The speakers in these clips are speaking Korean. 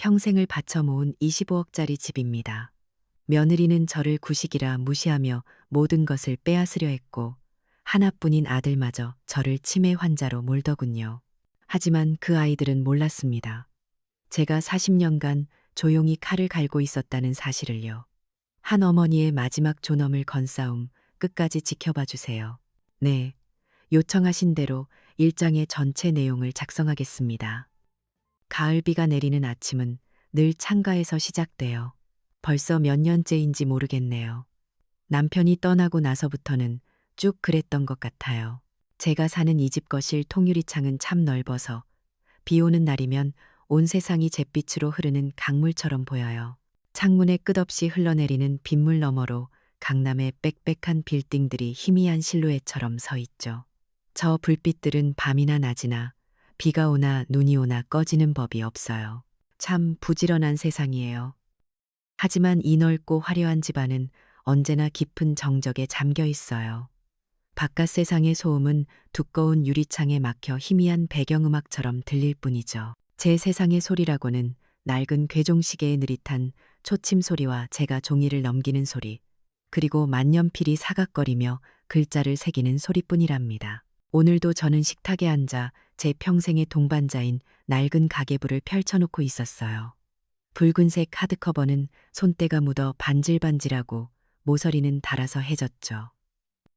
평생을 바쳐 모은 25억짜리 집입니다. 며느리는 저를 구식이라 무시하며 모든 것을 빼앗으려 했고 하나뿐인 아들마저 저를 치매 환자로 몰더군요. 하지만 그 아이들은 몰랐습니다. 제가 40년간 조용히 칼을 갈고 있었다는 사실을요. 한 어머니의 마지막 존엄을 건 싸움 끝까지 지켜봐 주세요. 네, 요청하신 대로 일장의 전체 내용을 작성하겠습니다. 가을비가 내리는 아침은 늘 창가에서 시작돼요. 벌써 몇 년째인지 모르겠네요. 남편이 떠나고 나서부터는 쭉 그랬던 것 같아요. 제가 사는 이 집 거실 통유리 창은 참 넓어서 비 오는 날이면 온 세상이 잿빛으로 흐르는 강물처럼 보여요. 창문에 끝없이 흘러내리는 빗물 너머로 강남의 빽빽한 빌딩들이 희미한 실루엣처럼 서 있죠. 저 불빛들은 밤이나 낮이나 비가 오나 눈이 오나 꺼지는 법이 없어요. 참 부지런한 세상이에요. 하지만 이 넓고 화려한 집안은 언제나 깊은 정적에 잠겨 있어요. 바깥 세상의 소음은 두꺼운 유리창에 막혀 희미한 배경음악처럼 들릴 뿐이죠. 제 세상의 소리라고는 낡은 괴종시계의 느릿한 초침 소리와 제가 종이를 넘기는 소리, 그리고 만년필이 사각거리며 글자를 새기는 소리뿐이랍니다. 오늘도 저는 식탁에 앉아 제 평생의 동반자인 낡은 가계부를 펼쳐놓고 있었어요. 붉은색 하드커버는 손때가 묻어 반질반질하고 모서리는 닳아서 해졌죠.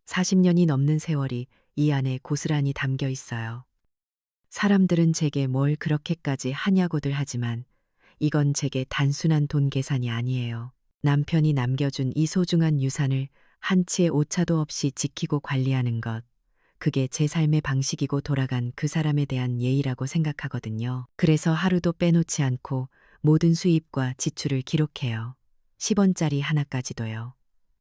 40년이 넘는 세월이 이 안에 고스란히 담겨 있어요. 사람들은 제게 뭘 그렇게까지 하냐고들 하지만 이건 제게 단순한 돈 계산이 아니에요. 남편이 남겨준 이 소중한 유산을 한치의 오차도 없이 지키고 관리하는 것. 그게 제 삶의 방식이고 돌아간 그 사람에 대한 예의라고 생각하거든요. 그래서 하루도 빼놓지 않고 모든 수입과 지출을 기록해요. 10원짜리 하나까지도요.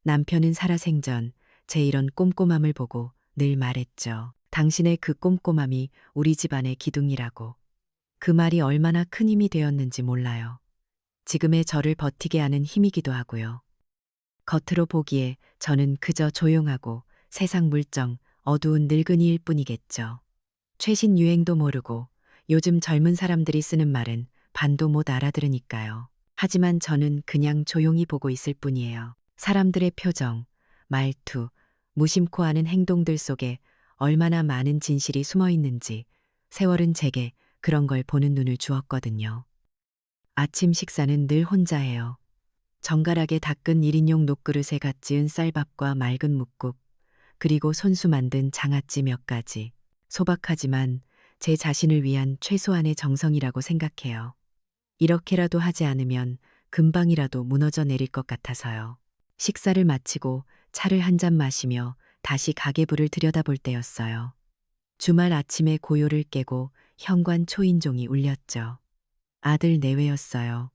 남편은 살아생전 제 이런 꼼꼼함을 보고 늘 말했죠. 당신의 그 꼼꼼함이 우리 집안의 기둥이라고. 그 말이 얼마나 큰 힘이 되었는지 몰라요. 지금의 저를 버티게 하는 힘이기도 하고요. 겉으로 보기에 저는 그저 조용하고 세상 물정, 어두운 늙은이일 뿐이겠죠. 최신 유행도 모르고 요즘 젊은 사람들이 쓰는 말은 반도 못 알아들으니까요. 하지만 저는 그냥 조용히 보고 있을 뿐이에요. 사람들의 표정, 말투, 무심코 하는 행동들 속에 얼마나 많은 진실이 숨어 있는지 세월은 제게 그런 걸 보는 눈을 주었거든요. 아침 식사는 늘 혼자 해요. 정갈하게 닦은 1인용 녹그릇에 갓 지은 쌀밥과 맑은 묵국, 그리고 손수 만든 장아찌 몇 가지. 소박하지만 제 자신을 위한 최소한의 정성이라고 생각해요. 이렇게라도 하지 않으면 금방이라도 무너져 내릴 것 같아서요. 식사를 마치고 차를 한 잔 마시며 다시 가계부를 들여다볼 때였어요. 주말 아침에 고요를 깨고 현관 초인종이 울렸죠. 아들 내외였어요.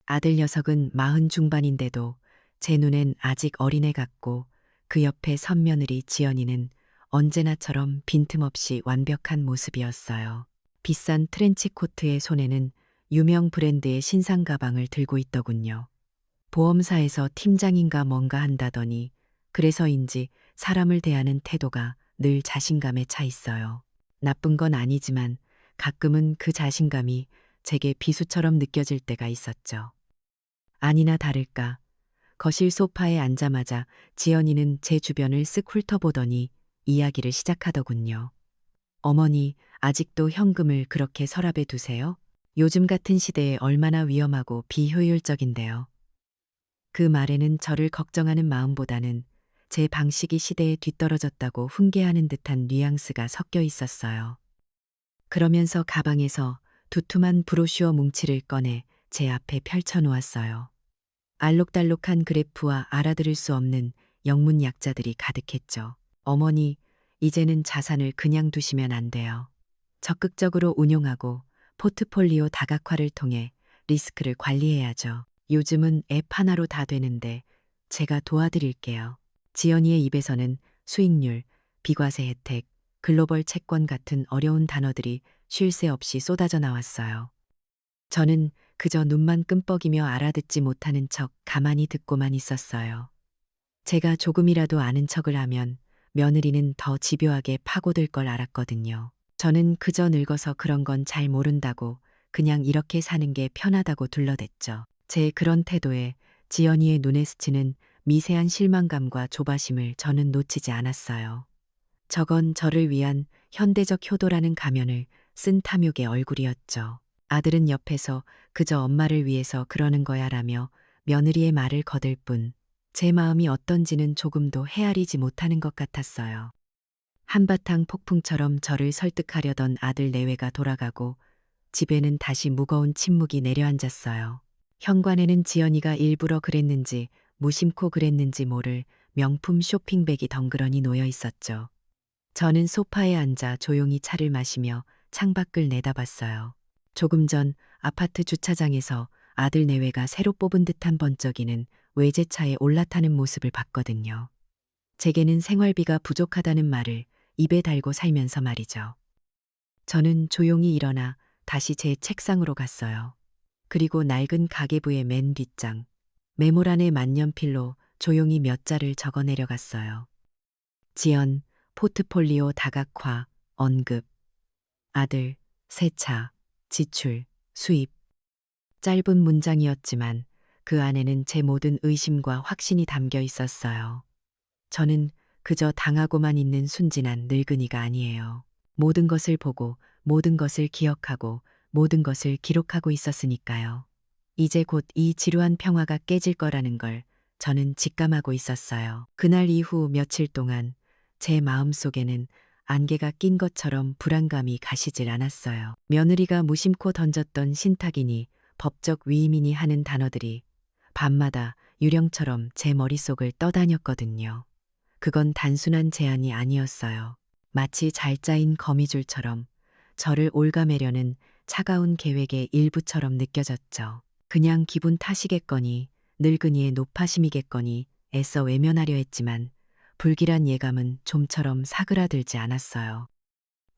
아들 녀석은 40 중반인데도 제 눈엔 아직 어린애 같고 그 옆에 선며느리 지연이는 언제나처럼 빈틈없이 완벽한 모습이었어요. 비싼 트렌치 코트의 손에는 유명 브랜드의 신상 가방을 들고 있더군요. 보험사에서 팀장인가 뭔가 한다더니 그래서인지 사람을 대하는 태도가 늘 자신감에 차 있어요. 나쁜 건 아니지만 가끔은 그 자신감이 제게 비수처럼 느껴질 때가 있었죠. 아니나 다를까 거실 소파에 앉자마자 지연이는 제 주변을 쓱 훑어보더니 이야기를 시작하더군요. 어머니, 아직도 현금을 그렇게 서랍에 두세요? 요즘 같은 시대에 얼마나 위험하고 비효율적인데요. 그 말에는 저를 걱정하는 마음보다는 제 방식이 시대에 뒤떨어졌다고 훈계하는 듯한 뉘앙스가 섞여 있었어요. 그러면서 가방에서 두툼한 브로슈어 뭉치를 꺼내 제 앞에 펼쳐놓았어요. 알록달록한 그래프와 알아들을 수 없는 영문 약자들이 가득했죠. 어머니, 이제는 자산을 그냥 두시면 안 돼요. 적극적으로 운용하고 포트폴리오 다각화를 통해 리스크를 관리해야죠. 요즘은 앱 하나로 다 되는데 제가 도와드릴게요. 지연이의 입에서는 수익률, 비과세 혜택, 글로벌 채권 같은 어려운 단어들이 쉴 새 없이 쏟아져 나왔어요. 저는 그저 눈만 끔뻑이며 알아듣지 못하는 척 가만히 듣고만 있었어요. 제가 조금이라도 아는 척을 하면 며느리는 더 집요하게 파고들 걸 알았거든요. 저는 그저 늙어서 그런 건 잘 모른다고 그냥 이렇게 사는 게 편하다고 둘러댔죠. 제 그런 태도에 지연이의 눈에 스치는 미세한 실망감과 조바심을 저는 놓치지 않았어요. 저건 저를 위한 현대적 효도라는 가면을 쓴 탐욕의 얼굴이었죠. 아들은 옆에서 그저 엄마를 위해서 그러는 거야 라며 며느리의 말을 거들 뿐 제 마음이 어떤지는 조금도 헤아리지 못하는 것 같았어요. 한바탕 폭풍처럼 저를 설득하려던 아들 내외가 돌아가고 집에는 다시 무거운 침묵이 내려앉았어요. 현관에는 지연이가 일부러 그랬는지 무심코 그랬는지 모를 명품 쇼핑백이 덩그러니 놓여 있었죠. 저는 소파에 앉아 조용히 차를 마시며 창밖을 내다봤어요. 조금 전 아파트 주차장에서 아들 내외가 새로 뽑은 듯한 번쩍이는 외제차에 올라타는 모습을 봤거든요. 제게는 생활비가 부족하다는 말을 입에 달고 살면서 말이죠. 저는 조용히 일어나 다시 제 책상으로 갔어요. 그리고 낡은 가계부의 맨 뒷장, 메모란의 만년필로 조용히 몇 자를 적어 내려갔어요. 지연, 포트폴리오 다각화, 언급, 아들, 세차, 지출, 수입. 짧은 문장이었지만 그 안에는 제 모든 의심과 확신이 담겨 있었어요. 저는 그저 당하고만 있는 순진한 늙은이가 아니에요. 모든 것을 보고 모든 것을 기억하고 모든 것을 기록하고 있었으니까요. 이제 곧 이 지루한 평화가 깨질 거라는 걸 저는 직감하고 있었어요. 그날 이후 며칠 동안 제 마음속에는 안개가 낀 것처럼 불안감이 가시질 않았어요. 며느리가 무심코 던졌던 신탁이니 법적 위임이니 하는 단어들이 밤마다 유령처럼 제 머릿속을 떠다녔거든요. 그건 단순한 제안이 아니었어요. 마치 잘 짜인 거미줄처럼 저를 올가매려는 차가운 계획의 일부처럼 느껴졌죠. 그냥 기분 탓이겠거니 늙은이의 노파심이겠거니 애써 외면하려 했지만 불길한 예감은 좀처럼 사그라들지 않았어요.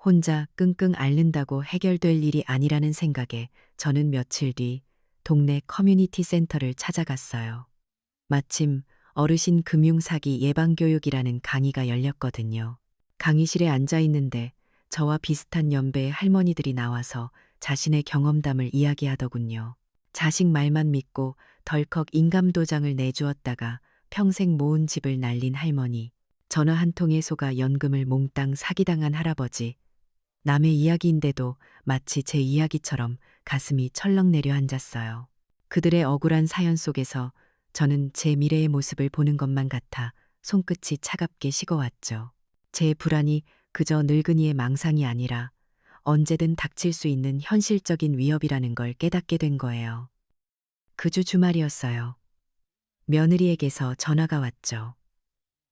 혼자 끙끙 앓는다고 해결될 일이 아니라는 생각에 저는 며칠 뒤 동네 커뮤니티 센터를 찾아갔어요. 마침 어르신 금융사기 예방교육이라는 강의가 열렸거든요. 강의실에 앉아 있는데 저와 비슷한 연배의 할머니들이 나와서 자신의 경험담을 이야기하더군요. 자식 말만 믿고 덜컥 인감도장을 내주었다가 평생 모은 집을 날린 할머니, 전화 한 통에 속아 연금을 몽땅 사기당한 할아버지, 남의 이야기인데도 마치 제 이야기처럼 가슴이 철렁 내려앉았어요. 그들의 억울한 사연 속에서 저는 제 미래의 모습을 보는 것만 같아 손끝이 차갑게 식어왔죠. 제 불안이 그저 늙은이의 망상이 아니라 언제든 닥칠 수 있는 현실적인 위협이라는 걸 깨닫게 된 거예요. 그 주 주말이었어요. 며느리에게서 전화가 왔죠.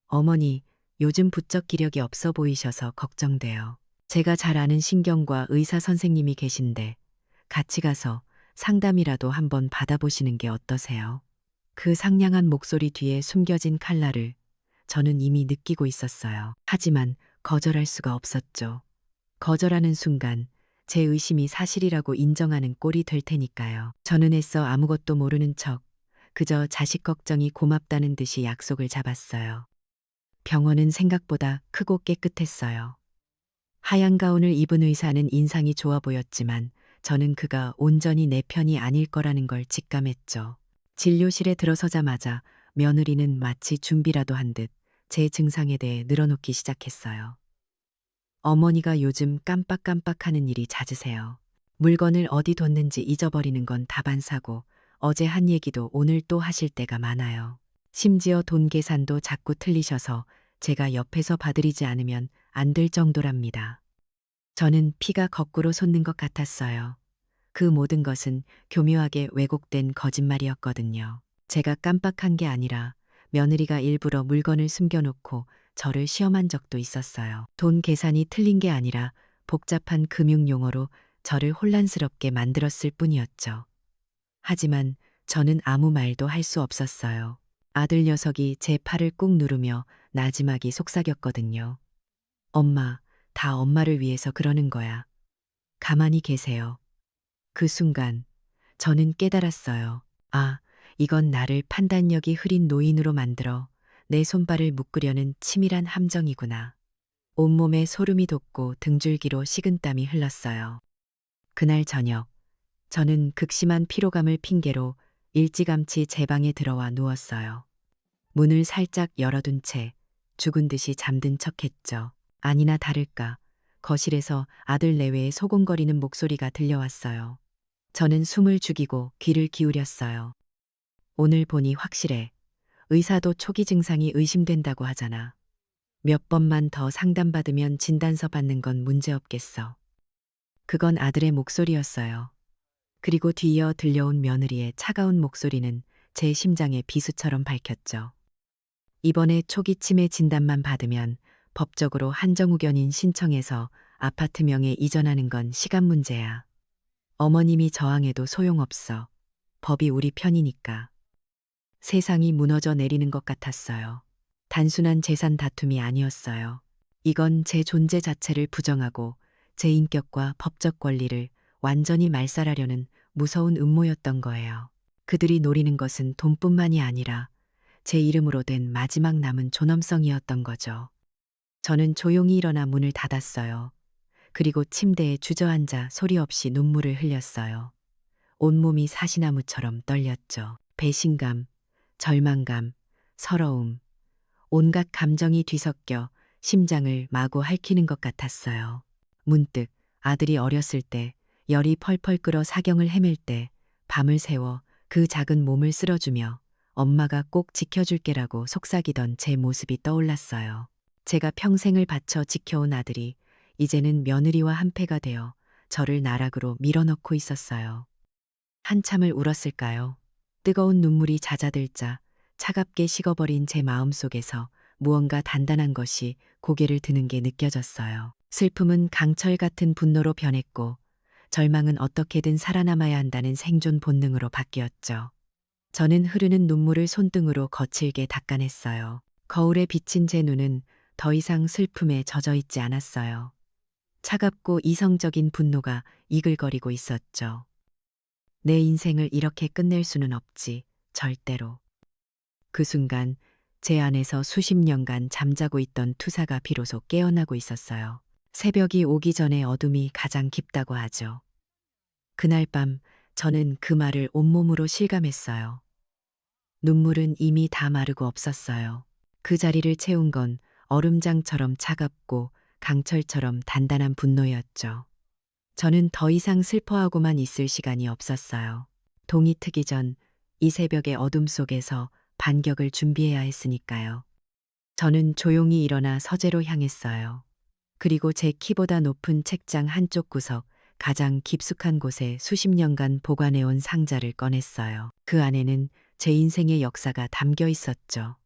어머니, 요즘 부쩍 기력이 없어 보이셔서 걱정돼요. 제가 잘 아는 신경과 의사 선생님이 계신데 같이 가서 상담이라도 한번 받아보시는 게 어떠세요? 그 상냥한 목소리 뒤에 숨겨진 칼날을 저는 이미 느끼고 있었어요. 하지만 거절할 수가 없었죠. 거절하는 순간 제 의심이 사실이라고 인정하는 꼴이 될 테니까요. 저는 애써 아무것도 모르는 척 그저 자식 걱정이 고맙다는 듯이 약속을 잡았어요. 병원은 생각보다 크고 깨끗했어요. 하얀 가운을 입은 의사는 인상이 좋아 보였지만 저는 그가 온전히 내 편이 아닐 거라는 걸 직감했죠. 진료실에 들어서자마자 며느리는 마치 준비라도 한 듯 제 증상에 대해 늘어놓기 시작했어요. 어머니가 요즘 깜빡깜빡하는 일이 잦으세요. 물건을 어디 뒀는지 잊어버리는 건 다반사고 어제 한 얘기도 오늘 또 하실 때가 많아요. 심지어 돈 계산도 자꾸 틀리셔서 제가 옆에서 봐드리지 않으면 안 될 정도랍니다. 저는 피가 거꾸로 솟는 것 같았어요. 그 모든 것은 교묘하게 왜곡된 거짓말이었거든요. 제가 깜빡한 게 아니라 며느리가 일부러 물건을 숨겨놓고 저를 시험한 적도 있었어요. 돈 계산이 틀린 게 아니라 복잡한 금융 용어로 저를 혼란스럽게 만들었을 뿐이었죠. 하지만 저는 아무 말도 할 수 없었어요. 아들 녀석이 제 팔을 꾹 누르며 나지막이 속삭였거든요. 엄마, 다 엄마를 위해서 그러는 거야. 가만히 계세요. 그 순간 저는 깨달았어요. 아, 이건 나를 판단력이 흐린 노인으로 만들어 내 손발을 묶으려는 치밀한 함정이구나. 온몸에 소름이 돋고 등줄기로 식은땀이 흘렀어요. 그날 저녁 저는 극심한 피로감을 핑계로 일찌감치 제 방에 들어와 누웠어요. 문을 살짝 열어둔 채 죽은 듯이 잠든 척했죠. 아니나 다를까 거실에서 아들 내외의 소곤거리는 목소리가 들려왔어요. 저는 숨을 죽이고 귀를 기울였어요. 오늘 보니 확실해. 의사도 초기 증상이 의심된다고 하잖아. 몇 번만 더 상담받으면 진단서 받는 건 문제없겠어. 그건 아들의 목소리였어요. 그리고 뒤이어 들려온 며느리의 차가운 목소리는 제 심장의 비수처럼 밝혔죠. 이번에 초기 치매 진단만 받으면 법적으로 한정후견인 신청해서 아파트 명에 이전하는 건 시간 문제야. 어머님이 저항해도 소용없어. 법이 우리 편이니까. 세상이 무너져 내리는 것 같았어요. 단순한 재산 다툼이 아니었어요. 이건 제 존재 자체를 부정하고 제 인격과 법적 권리를 완전히 말살하려는 무서운 음모였던 거예요. 그들이 노리는 것은 돈뿐만이 아니라 제 이름으로 된 마지막 남은 존엄성이었던 거죠. 저는 조용히 일어나 문을 닫았어요. 그리고 침대에 주저앉아 소리 없이 눈물을 흘렸어요. 온몸이 사시나무처럼 떨렸죠. 배신감, 절망감, 서러움, 온갖 감정이 뒤섞여 심장을 마구 핥히는 것 같았어요. 문득 아들이 어렸을 때 열이 펄펄 끓어 사경을 헤맬 때 밤을 새워 그 작은 몸을 쓸어주며 엄마가 꼭 지켜줄게라고 속삭이던 제 모습이 떠올랐어요. 제가 평생을 바쳐 지켜온 아들이 이제는 며느리와 한패가 되어 저를 나락으로 밀어넣고 있었어요. 한참을 울었을까요? 뜨거운 눈물이 잦아들자 차갑게 식어버린 제 마음속에서 무언가 단단한 것이 고개를 드는 게 느껴졌어요. 슬픔은 강철 같은 분노로 변했고 절망은 어떻게든 살아남아야 한다는 생존 본능으로 바뀌었죠. 저는 흐르는 눈물을 손등으로 거칠게 닦아냈어요. 거울에 비친 제 눈은 더 이상 슬픔에 젖어 있지 않았어요. 차갑고 이성적인 분노가 이글거리고 있었죠. 내 인생을 이렇게 끝낼 수는 없지, 절대로. 그 순간 제 안에서 수십 년간 잠자고 있던 투사가 비로소 깨어나고 있었어요. 새벽이 오기 전에 어둠이 가장 깊다고 하죠. 그날 밤 저는 그 말을 온몸으로 실감했어요. 눈물은 이미 다 마르고 없었어요. 그 자리를 채운 건 얼음장처럼 차갑고 강철처럼 단단한 분노였죠. 저는 더 이상 슬퍼하고만 있을 시간이 없었어요. 동이 트기 전 이 새벽의 어둠 속에서 반격을 준비해야 했으니까요. 저는 조용히 일어나 서재로 향했어요. 그리고 제 키보다 높은 책장 한쪽 구석 가장 깊숙한 곳에 수십 년간 보관해온 상자를 꺼냈어요. 그 안에는 제 인생의 역사가 담겨 있었죠.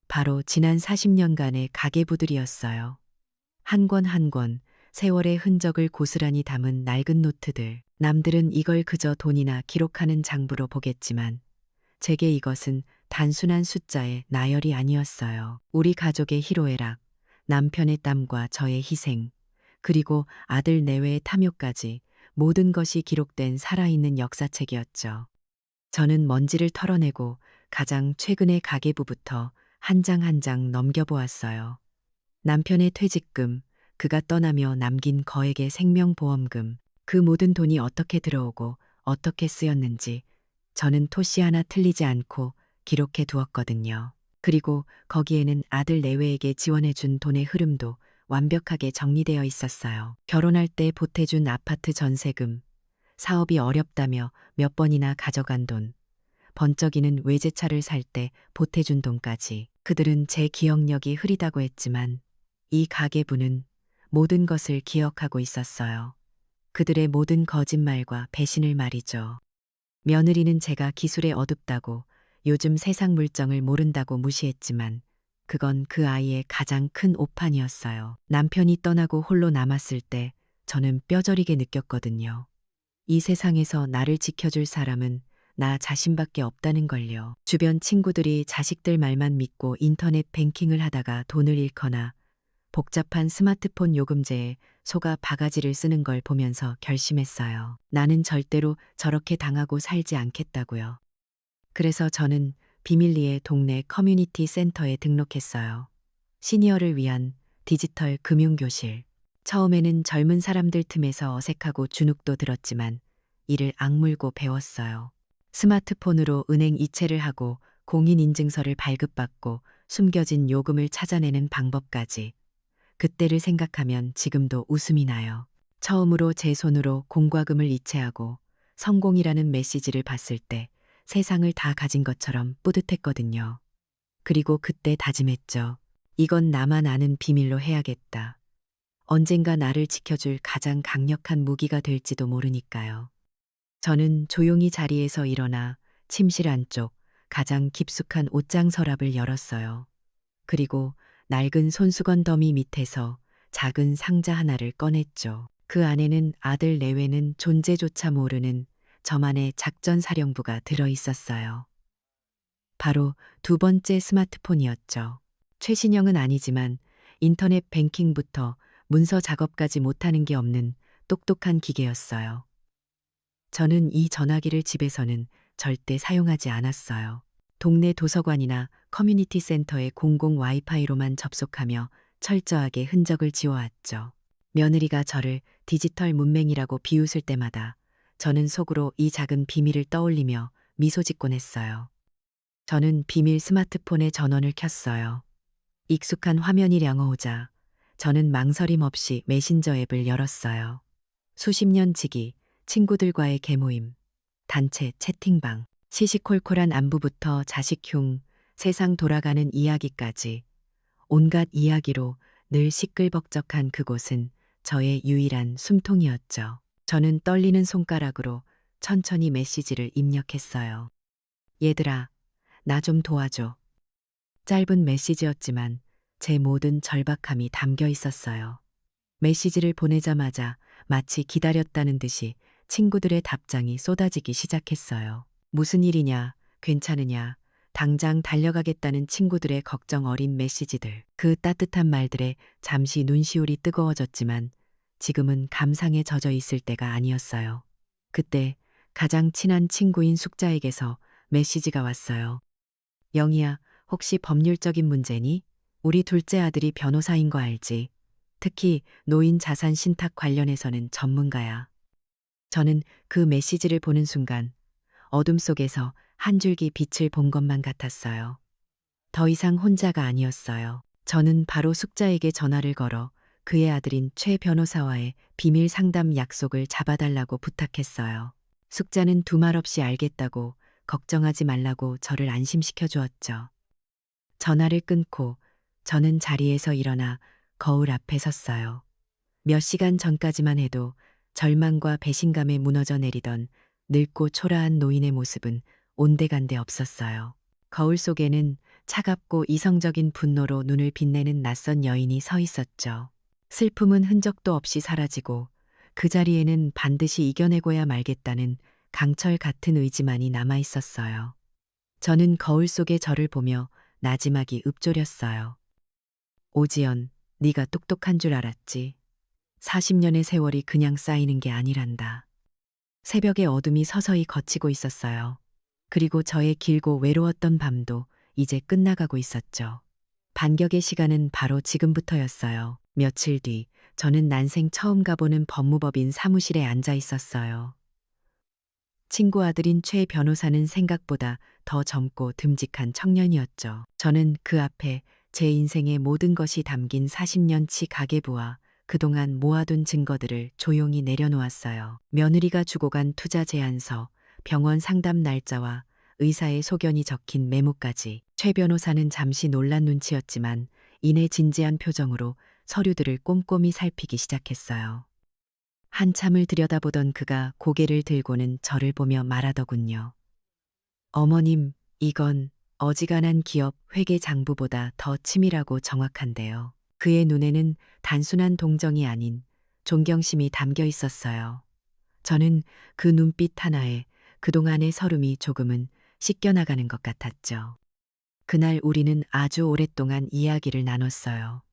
바로 지난 40년간의 가계부들이었어요. 한 권 한 권 세월의 흔적을 고스란히 담은 낡은 노트들. 남들은 이걸 그저 돈이나 기록하는 장부로 보겠지만 제게 이것은 단순한 숫자의 나열이 아니었어요. 우리 가족의 희로애락, 남편의 땀과 저의 희생, 그리고 아들 내외의 탐욕까지 모든 것이 기록된 살아있는 역사책이었죠. 저는 먼지를 털어내고 가장 최근의 가계부부터 한 장 한 장 넘겨보았어요. 남편의 퇴직금, 그가 떠나며 남긴 거액의 생명보험금, 그 모든 돈이 어떻게 들어오고 어떻게 쓰였는지 저는 토시 하나 틀리지 않고 기록해 두었거든요. 그리고 거기에는 아들 내외에게 지원해준 돈의 흐름도 완벽하게 정리되어 있었어요. 결혼할 때 보태준 아파트 전세금, 사업이 어렵다며 몇 번이나 가져간 돈, 번쩍이는 외제차를 살 때 보태준 돈까지. 그들은 제 기억력이 흐리다고 했지만 이 가계부는 모든 것을 기억하고 있었어요. 그들의 모든 거짓말과 배신을 말이죠. 며느리는 제가 기술에 어둡다고 요즘 세상 물정을 모른다고 무시했지만 그건 그 아이의 가장 큰 오판이었어요. 남편이 떠나고 홀로 남았을 때 저는 뼈저리게 느꼈거든요. 이 세상에서 나를 지켜줄 사람은 나 자신밖에 없다는 걸요. 주변 친구들이 자식들 말만 믿고 인터넷 뱅킹을 하다가 돈을 잃거나 복잡한 스마트폰 요금제에 속아 바가지를 쓰는 걸 보면서 결심했어요. 나는 절대로 저렇게 당하고 살지 않겠다고요. 그래서 저는 비밀리에 동네 커뮤니티 센터에 등록했어요. 시니어를 위한 디지털 금융교실. 처음에는 젊은 사람들 틈에서 어색하고 주눅도 들었지만 이를 악물고 배웠어요. 스마트폰으로 은행 이체를 하고 공인인증서를 발급받고 숨겨진 요금을 찾아내는 방법까지. 그때를 생각하면 지금도 웃음이 나요. 처음으로 제 손으로 공과금을 이체하고 성공이라는 메시지를 봤을 때 세상을 다 가진 것처럼 뿌듯했거든요. 그리고 그때 다짐했죠. 이건 나만 아는 비밀로 해야겠다. 언젠가 나를 지켜줄 가장 강력한 무기가 될지도 모르니까요. 저는 조용히 자리에서 일어나 침실 안쪽 가장 깊숙한 옷장 서랍을 열었어요. 그리고 낡은 손수건 더미 밑에서 작은 상자 하나를 꺼냈죠. 그 안에는 아들 내외는 존재조차 모르는 저만의 작전 사령부가 들어 있었어요. 바로 두 번째 스마트폰이었죠. 최신형은 아니지만 인터넷 뱅킹부터 문서 작업까지 못하는 게 없는 똑똑한 기계였어요. 저는 이 전화기를 집에서는 절대 사용하지 않았어요. 동네 도서관이나 커뮤니티 센터의 공공 와이파이로만 접속하며 철저하게 흔적을 지워왔죠. 며느리가 저를 디지털 문맹이라고 비웃을 때마다 저는 속으로 이 작은 비밀을 떠올리며 미소 짓곤 했어요. 저는 비밀 스마트폰의 전원을 켰어요. 익숙한 화면이 량어오자 저는 망설임 없이 메신저 앱을 열었어요. 수십 년 지기, 친구들과의 개모임, 단체 채팅방, 시시콜콜한 안부부터 자식 흉, 세상 돌아가는 이야기까지 온갖 이야기로 늘 시끌벅적한 그곳은 저의 유일한 숨통이었죠. 저는 떨리는 손가락으로 천천히 메시지를 입력했어요. 얘들아, 나 좀 도와줘. 짧은 메시지였지만 제 모든 절박함이 담겨 있었어요. 메시지를 보내자마자 마치 기다렸다는 듯이 친구들의 답장이 쏟아지기 시작했어요. 무슨 일이냐, 괜찮으냐, 당장 달려가겠다는 친구들의 걱정 어린 메시지들. 그 따뜻한 말들에 잠시 눈시울이 뜨거워졌지만 지금은 감상에 젖어 있을 때가 아니었어요. 그때 가장 친한 친구인 숙자에게서 메시지가 왔어요. 영희야, 혹시 법률적인 문제니? 우리 둘째 아들이 변호사인 거 알지? 특히 노인 자산 신탁 관련해서는 전문가야. 저는 그 메시지를 보는 순간 어둠 속에서 한 줄기 빛을 본 것만 같았어요. 더 이상 혼자가 아니었어요. 저는 바로 숙자에게 전화를 걸어 그의 아들인 최 변호사와의 비밀 상담 약속을 잡아달라고 부탁했어요. 숙자는 두말 없이 알겠다고 걱정하지 말라고 저를 안심시켜 주었죠. 전화를 끊고 저는 자리에서 일어나 거울 앞에 섰어요. 몇 시간 전까지만 해도 절망과 배신감에 무너져 내리던 늙고 초라한 노인의 모습은 온데간데 없었어요. 거울 속에는 차갑고 이성적인 분노로 눈을 빛내는 낯선 여인이 서 있었죠. 슬픔은 흔적도 없이 사라지고 그 자리에는 반드시 이겨내고야 말겠다는 강철 같은 의지만이 남아 있었어요. 저는 거울 속의 저를 보며 나지막이 읊조렸어요. 오지연, 네가 똑똑한 줄 알았지. 40년의 세월이 그냥 쌓이는 게 아니란다. 새벽의 어둠이 서서히 걷히고 있었어요. 그리고 저의 길고 외로웠던 밤도 이제 끝나가고 있었죠. 반격의 시간은 바로 지금부터였어요. 며칠 뒤 저는 난생 처음 가보는 법무법인 사무실에 앉아 있었어요. 친구 아들인 최 변호사는 생각보다 더 젊고 듬직한 청년이었죠. 저는 그 앞에 제 인생의 모든 것이 담긴 40년치 가계부와 그동안 모아둔 증거들을 조용히 내려놓았어요. 며느리가 주고 간 투자 제안서, 병원 상담 날짜와 의사의 소견이 적힌 메모까지. 최 변호사는 잠시 놀란 눈치였지만 이내 진지한 표정으로 서류들을 꼼꼼히 살피기 시작했어요. 한참을 들여다보던 그가 고개를 들고는 저를 보며 말하더군요. 어머님, 이건 어지간한 기업 회계 장부보다 더 치밀하고 정확한데요. 그의 눈에는 단순한 동정이 아닌 존경심이 담겨 있었어요. 저는 그 눈빛 하나에 그동안의 서름이 조금은 씻겨나가는 것 같았죠. 그날 우리는 아주 오랫동안 이야기를 나눴어요.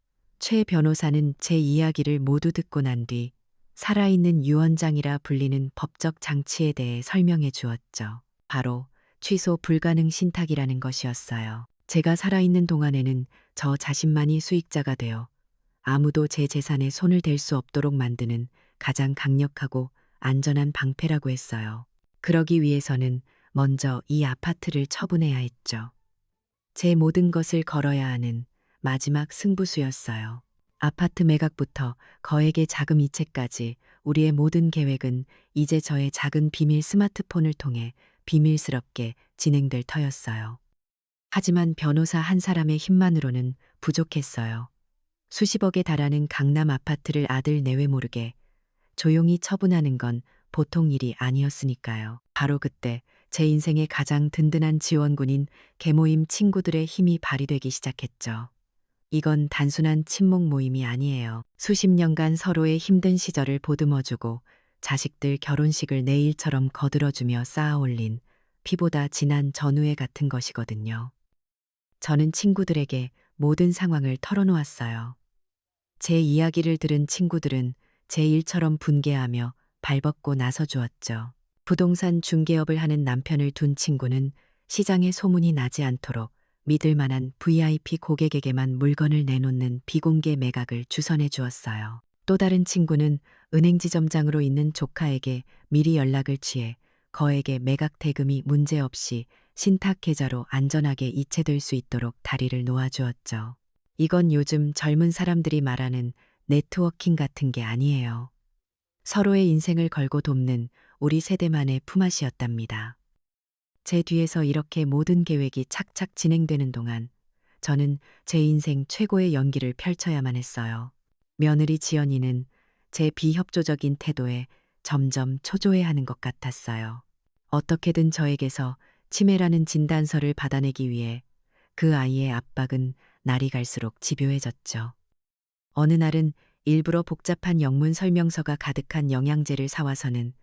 최 변호사는 제 이야기를 모두 듣고 난 뒤 살아있는 유언장이라 불리는 법적 장치에 대해 설명해 주었죠. 바로 취소 불가능 신탁이라는 것이었어요. 제가 살아있는 동안에는 저 자신만이 수익자가 되어 아무도 제 재산에 손을 댈 수 없도록 만드는 가장 강력하고 안전한 방패라고 했어요. 그러기 위해서는 먼저 이 아파트를 처분해야 했죠. 제 모든 것을 걸어야 하는 마지막 승부수였어요. 아파트 매각부터 거액의 자금 이체까지 우리의 모든 계획은 이제 저의 작은 비밀 스마트폰을 통해 비밀스럽게 진행될 터였어요. 하지만 변호사 한 사람의 힘만으로는 부족했어요. 수십억에 달하는 강남 아파트를 아들 내외 모르게 조용히 처분하는 건 보통 일이 아니었으니까요. 바로 그때 제 인생의 가장 든든한 지원군인 계모임 친구들의 힘이 발휘되기 시작했죠. 이건 단순한 친목 모임이 아니에요. 수십 년간 서로의 힘든 시절을 보듬어주고 자식들 결혼식을 내 일처럼 거들어주며 쌓아올린 피보다 진한 전우애 같은 것이거든요. 저는 친구들에게 모든 상황을 털어놓았어요. 제 이야기를 들은 친구들은 제 일처럼 분개하며 발벗고 나서주었죠. 부동산 중개업을 하는 남편을 둔 친구는 시장에 소문이 나지 않도록 믿을 만한 VIP 고객에게만 물건을 내놓는 비공개 매각을 주선해 주었어요. 또 다른 친구는 은행 지점장으로 있는 조카에게 미리 연락을 취해 거액의 매각 대금이 문제없이 신탁 계좌로 안전하게 이체될 수 있도록 다리를 놓아주었죠. 이건 요즘 젊은 사람들이 말하는 네트워킹 같은 게 아니에요. 서로의 인생을 걸고 돕는 우리 세대만의 품앗이었답니다. 제 뒤에서 이렇게 모든 계획이 착착 진행되는 동안 저는 제 인생 최고의 연기를 펼쳐야만 했어요. 며느리 지연이는 제 비협조적인 태도에 점점 초조해하는 것 같았어요. 어떻게든 저에게서 치매라는 진단서를 받아내기 위해 그 아이의 압박은 날이 갈수록 집요해졌죠. 어느 날은 일부러 복잡한 영문 설명서가 가득한 영양제를 사와서는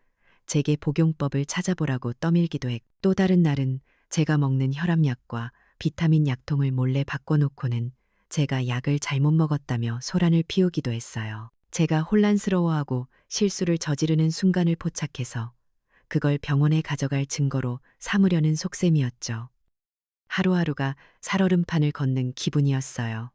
제게 복용법을 찾아보라고 떠밀기도 했고, 또 다른 날은 제가 먹는 혈압약과 비타민 약통을 몰래 바꿔놓고는 제가 약을 잘못 먹었다며 소란을 피우기도 했어요. 제가 혼란스러워하고 실수를 저지르는 순간을 포착해서 그걸 병원에 가져갈 증거로 삼으려는 속셈이었죠. 하루하루가 살얼음판을 걷는 기분이었어요.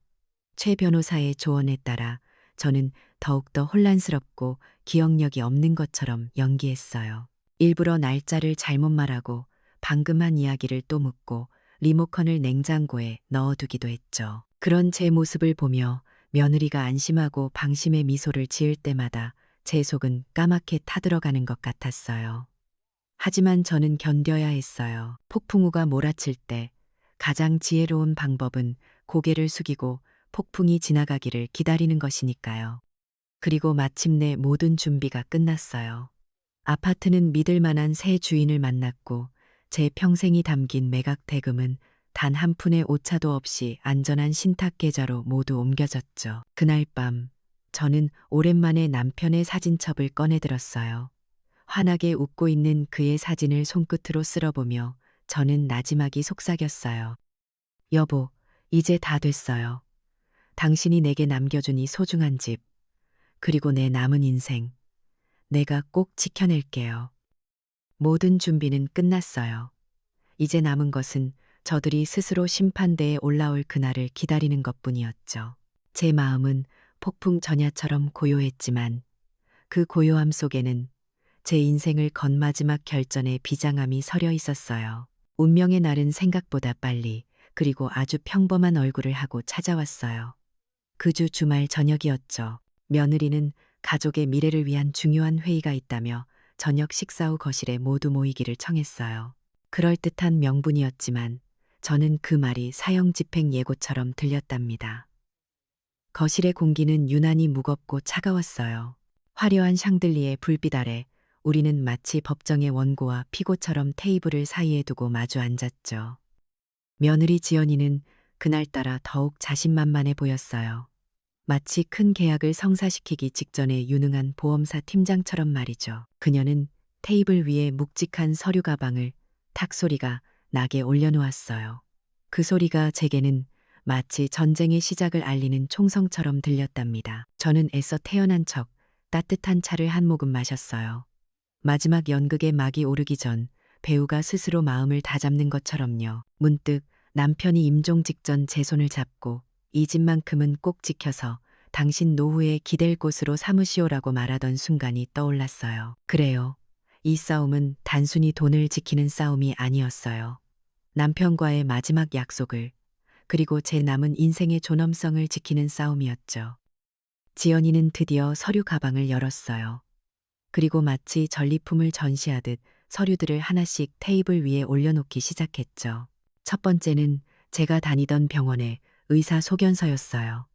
최 변호사의 조언에 따라 저는 더욱더 혼란스럽고 기억력이 없는 것처럼 연기했어요. 일부러 날짜를 잘못 말하고 방금 한 이야기를 또 묻고 리모컨을 냉장고에 넣어두기도 했죠. 그런 제 모습을 보며 며느리가 안심하고 방심의 미소를 지을 때마다 제 속은 까맣게 타들어가는 것 같았어요. 하지만 저는 견뎌야 했어요. 폭풍우가 몰아칠 때 가장 지혜로운 방법은 고개를 숙이고 폭풍이 지나가기를 기다리는 것이니까요. 그리고 마침내 모든 준비가 끝났어요. 아파트는 믿을 만한 새 주인을 만났고 제 평생이 담긴 매각 대금은 단 한 푼의 오차도 없이 안전한 신탁 계좌로 모두 옮겨졌죠. 그날 밤 저는 오랜만에 남편의 사진첩을 꺼내들었어요. 환하게 웃고 있는 그의 사진을 손끝으로 쓸어보며 저는 나지막이 속삭였어요. 여보, 이제 다 됐어요. 당신이 내게 남겨준 이 소중한 집, 그리고 내 남은 인생, 내가 꼭 지켜낼게요. 모든 준비는 끝났어요. 이제 남은 것은 저들이 스스로 심판대에 올라올 그날을 기다리는 것뿐이었죠. 제 마음은 폭풍 전야처럼 고요했지만 그 고요함 속에는 제 인생을 건 마지막 결전의 비장함이 서려 있었어요. 운명의 날은 생각보다 빨리 그리고 아주 평범한 얼굴을 하고 찾아왔어요. 그 주 주말 저녁이었죠. 며느리는 가족의 미래를 위한 중요한 회의가 있다며 저녁 식사 후 거실에 모두 모이기를 청했어요. 그럴듯한 명분이었지만 저는 그 말이 사형 집행 예고처럼 들렸답니다. 거실의 공기는 유난히 무겁고 차가웠어요. 화려한 샹들리에 불빛 아래 우리는 마치 법정의 원고와 피고처럼 테이블을 사이에 두고 마주 앉았죠. 며느리 지연이는 그날따라 더욱 자신만만해 보였어요. 마치 큰 계약을 성사시키기 직전에 유능한 보험사 팀장처럼 말이죠. 그녀는 테이블 위에 묵직한 서류 가방을 탁 소리가 나게 올려놓았어요. 그 소리가 제게는 마치 전쟁의 시작을 알리는 총성처럼 들렸답니다. 저는 애써 태어난 척 따뜻한 차를 한 모금 마셨어요. 마지막 연극의 막이 오르기 전 배우가 스스로 마음을 다잡는 것처럼요. 문득 남편이 임종 직전 제 손을 잡고 이 집만큼은 꼭 지켜서 당신 노후에 기댈 곳으로 삼으시오라고 말하던 순간이 떠올랐어요. 그래요. 이 싸움은 단순히 돈을 지키는 싸움이 아니었어요. 남편과의 마지막 약속을, 그리고 제 남은 인생의 존엄성을 지키는 싸움이었죠. 지연이는 드디어 서류 가방을 열었어요. 그리고 마치 전리품을 전시하듯 서류들을 하나씩 테이블 위에 올려놓기 시작했죠. 첫 번째는 제가 다니던 병원의 의사 소견서였어요.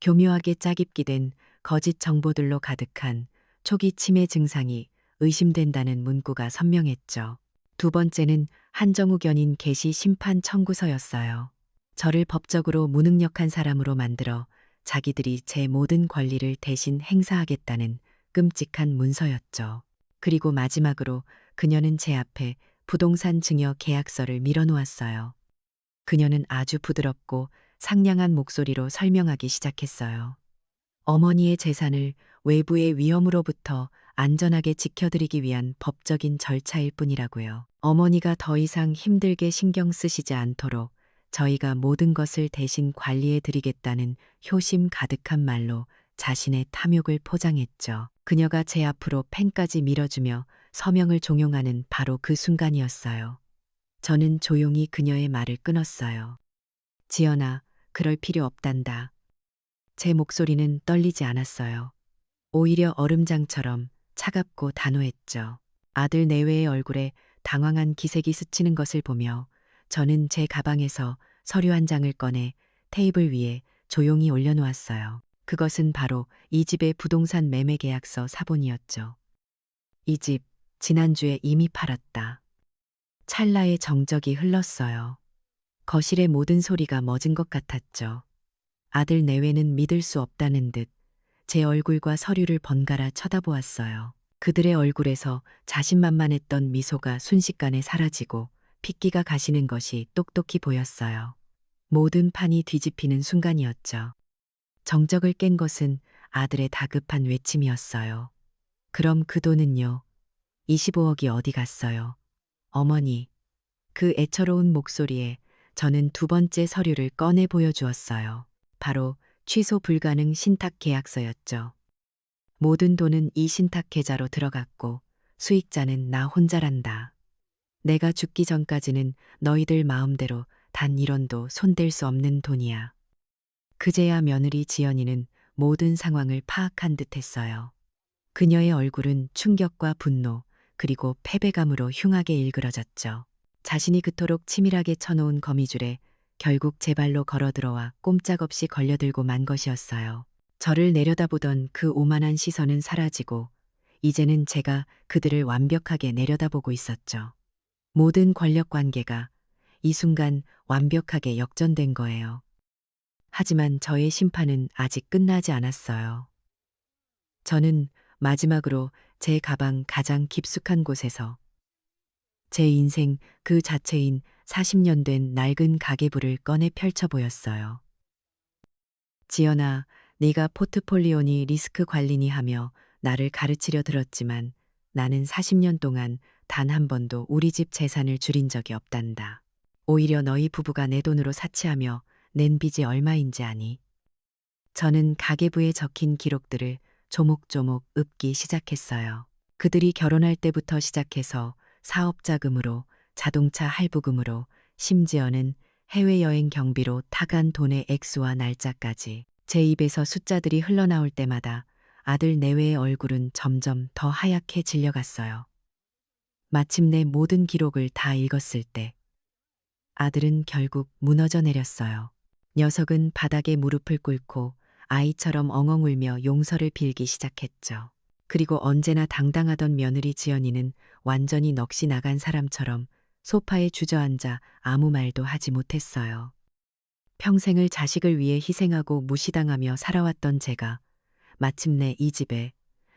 교묘하게 짜깁기 된 거짓 정보들로 가득한 초기 치매 증상이 의심된다는 문구가 선명했죠. 두 번째는 한정우 견인 개시 심판 청구서였어요. 저를 법적으로 무능력한 사람으로 만들어 자기들이 제 모든 권리를 대신 행사하겠다는 끔찍한 문서였죠. 그리고 마지막으로 그녀는 제 앞에 부동산 증여 계약서를 밀어놓았어요. 그녀는 아주 부드럽고 상냥한 목소리로 설명하기 시작했어요. 어머니의 재산을 외부의 위험으로부터 안전하게 지켜드리기 위한 법적인 절차일 뿐이라고요. 어머니가 더 이상 힘들게 신경 쓰시지 않도록 저희가 모든 것을 대신 관리해 드리겠다는 효심 가득한 말로 자신의 탐욕을 포장했죠. 그녀가 제 앞으로 펜까지 밀어주며 서명을 종용하는 바로 그 순간이었어요. 저는 조용히 그녀의 말을 끊었어요. 지연아, 그럴 필요 없단다. 제 목소리는 떨리지 않았어요. 오히려 얼음장처럼 차갑고 단호했죠. 아들 내외의 얼굴에 당황한 기색이 스치는 것을 보며 저는 제 가방에서 서류 한 장을 꺼내 테이블 위에 조용히 올려놓았어요. 그것은 바로 이 집의 부동산 매매 계약서 사본이었죠. 이 집, 지난주에 이미 팔았다. 찰나의 정적이 흘렀어요. 거실의 모든 소리가 멎은 것 같았죠. 아들 내외는 믿을 수 없다는 듯 제 얼굴과 서류를 번갈아 쳐다보았어요. 그들의 얼굴에서 자신만만했던 미소가 순식간에 사라지고 핏기가 가시는 것이 똑똑히 보였어요. 모든 판이 뒤집히는 순간이었죠. 정적을 깬 것은 아들의 다급한 외침이었어요. 그럼 그 돈은요? 25억이 어디 갔어요? 어머니. 그 애처로운 목소리에 저는 두 번째 서류를 꺼내 보여주었어요. 바로 취소 불가능 신탁 계약서였죠. 모든 돈은 이 신탁 계좌로 들어갔고 수익자는 나 혼자란다. 내가 죽기 전까지는 너희들 마음대로 단 1원도 손댈 수 없는 돈이야. 그제야 며느리 지연이는 모든 상황을 파악한 듯했어요. 그녀의 얼굴은 충격과 분노 그리고 패배감으로 흉하게 일그러졌죠. 자신이 그토록 치밀하게 쳐놓은 거미줄에 결국 제 발로 걸어들어와 꼼짝없이 걸려들고 만 것이었어요. 저를 내려다보던 그 오만한 시선은 사라지고 이제는 제가 그들을 완벽하게 내려다보고 있었죠. 모든 권력 관계가 이 순간 완벽하게 역전된 거예요. 하지만 저의 심판은 아직 끝나지 않았어요. 저는 마지막으로 제 가방 가장 깊숙한 곳에서 제 인생 그 자체인 40년 된 낡은 가계부를 꺼내 펼쳐 보였어요. 지연아, 네가 포트폴리오니 리스크 관리니 하며 나를 가르치려 들었지만 나는 40년 동안 단 한 번도 우리 집 재산을 줄인 적이 없단다. 오히려 너희 부부가 내 돈으로 사치하며 낸 빚이 얼마인지 아니? 저는 가계부에 적힌 기록들을 조목조목 읊기 시작했어요. 그들이 결혼할 때부터 시작해서 사업 자금으로, 자동차 할부금으로, 심지어는 해외여행 경비로 타간 돈의 액수와 날짜까지 제 입에서 숫자들이 흘러나올 때마다 아들 내외의 얼굴은 점점 더 하얗게 질려갔어요. 마침내 모든 기록을 다 읽었을 때 아들은 결국 무너져 내렸어요. 녀석은 바닥에 무릎을 꿇고 아이처럼 엉엉 울며 용서를 빌기 시작했죠. 그리고 언제나 당당하던 며느리 지연이는 완전히 넋이 나간 사람처럼 소파에 주저앉아 아무 말도 하지 못했어요. 평생을 자식을 위해 희생하고 무시당하며 살아왔던 제가 마침내 이 집에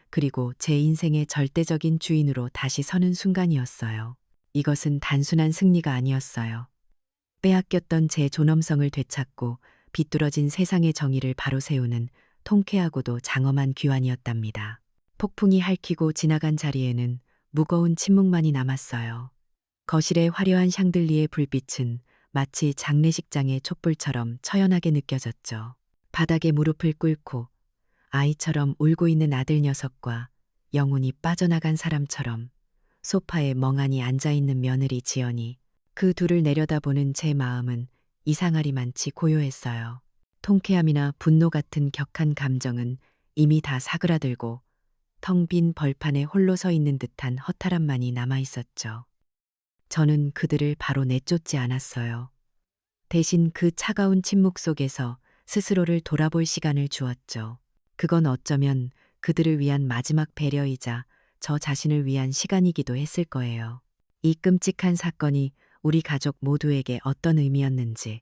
그리고 제 인생의 절대적인 주인으로 다시 서는 순간이었어요. 이것은 단순한 승리가 아니었어요. 빼앗겼던 제 존엄성을 되찾고 비뚤어진 세상의 정의를 바로 세우는 통쾌하고도 장엄한 귀환이었답니다. 폭풍이 핥히고 지나간 자리에는 무거운 침묵만이 남았어요. 거실의 화려한 샹들리의 불빛은 마치 장례식장의 촛불처럼 처연하게 느껴졌죠. 바닥에 무릎을 꿇고 아이처럼 울고 있는 아들 녀석과 영혼이 빠져나간 사람처럼 소파에 멍하니 앉아있는 며느리 지연이, 그 둘을 내려다보는 제 마음은 이상하리만치 고요했어요. 통쾌함이나 분노 같은 격한 감정은 이미 다 사그라들고 텅 빈 벌판에 홀로 서 있는 듯한 허탈함만이 남아 있었죠. 저는 그들을 바로 내쫓지 않았어요. 대신 그 차가운 침묵 속에서 스스로를 돌아볼 시간을 주었죠. 그건 어쩌면 그들을 위한 마지막 배려이자 저 자신을 위한 시간이기도 했을 거예요. 이 끔찍한 사건이 우리 가족 모두에게 어떤 의미였는지,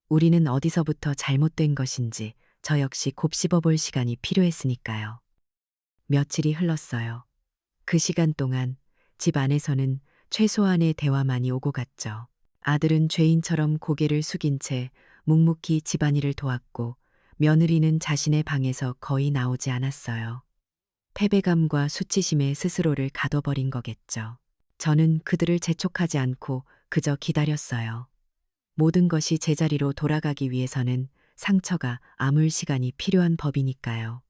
우리는 어디서부터 잘못된 것인지 저 역시 곱씹어 볼 시간이 필요했으니까요. 며칠이 흘렀어요. 그 시간 동안 집 안에서는 최소한의 대화만이 오고 갔죠. 아들은 죄인처럼 고개를 숙인 채 묵묵히 집안일을 도왔고, 며느리는 자신의 방에서 거의 나오지 않았어요. 패배감과 수치심에 스스로를 가둬버린 거겠죠. 저는 그들을 재촉하지 않고 그저 기다렸어요. 모든 것이 제자리로 돌아가기 위해서는 상처가 아물 시간이 필요한 법이니까요.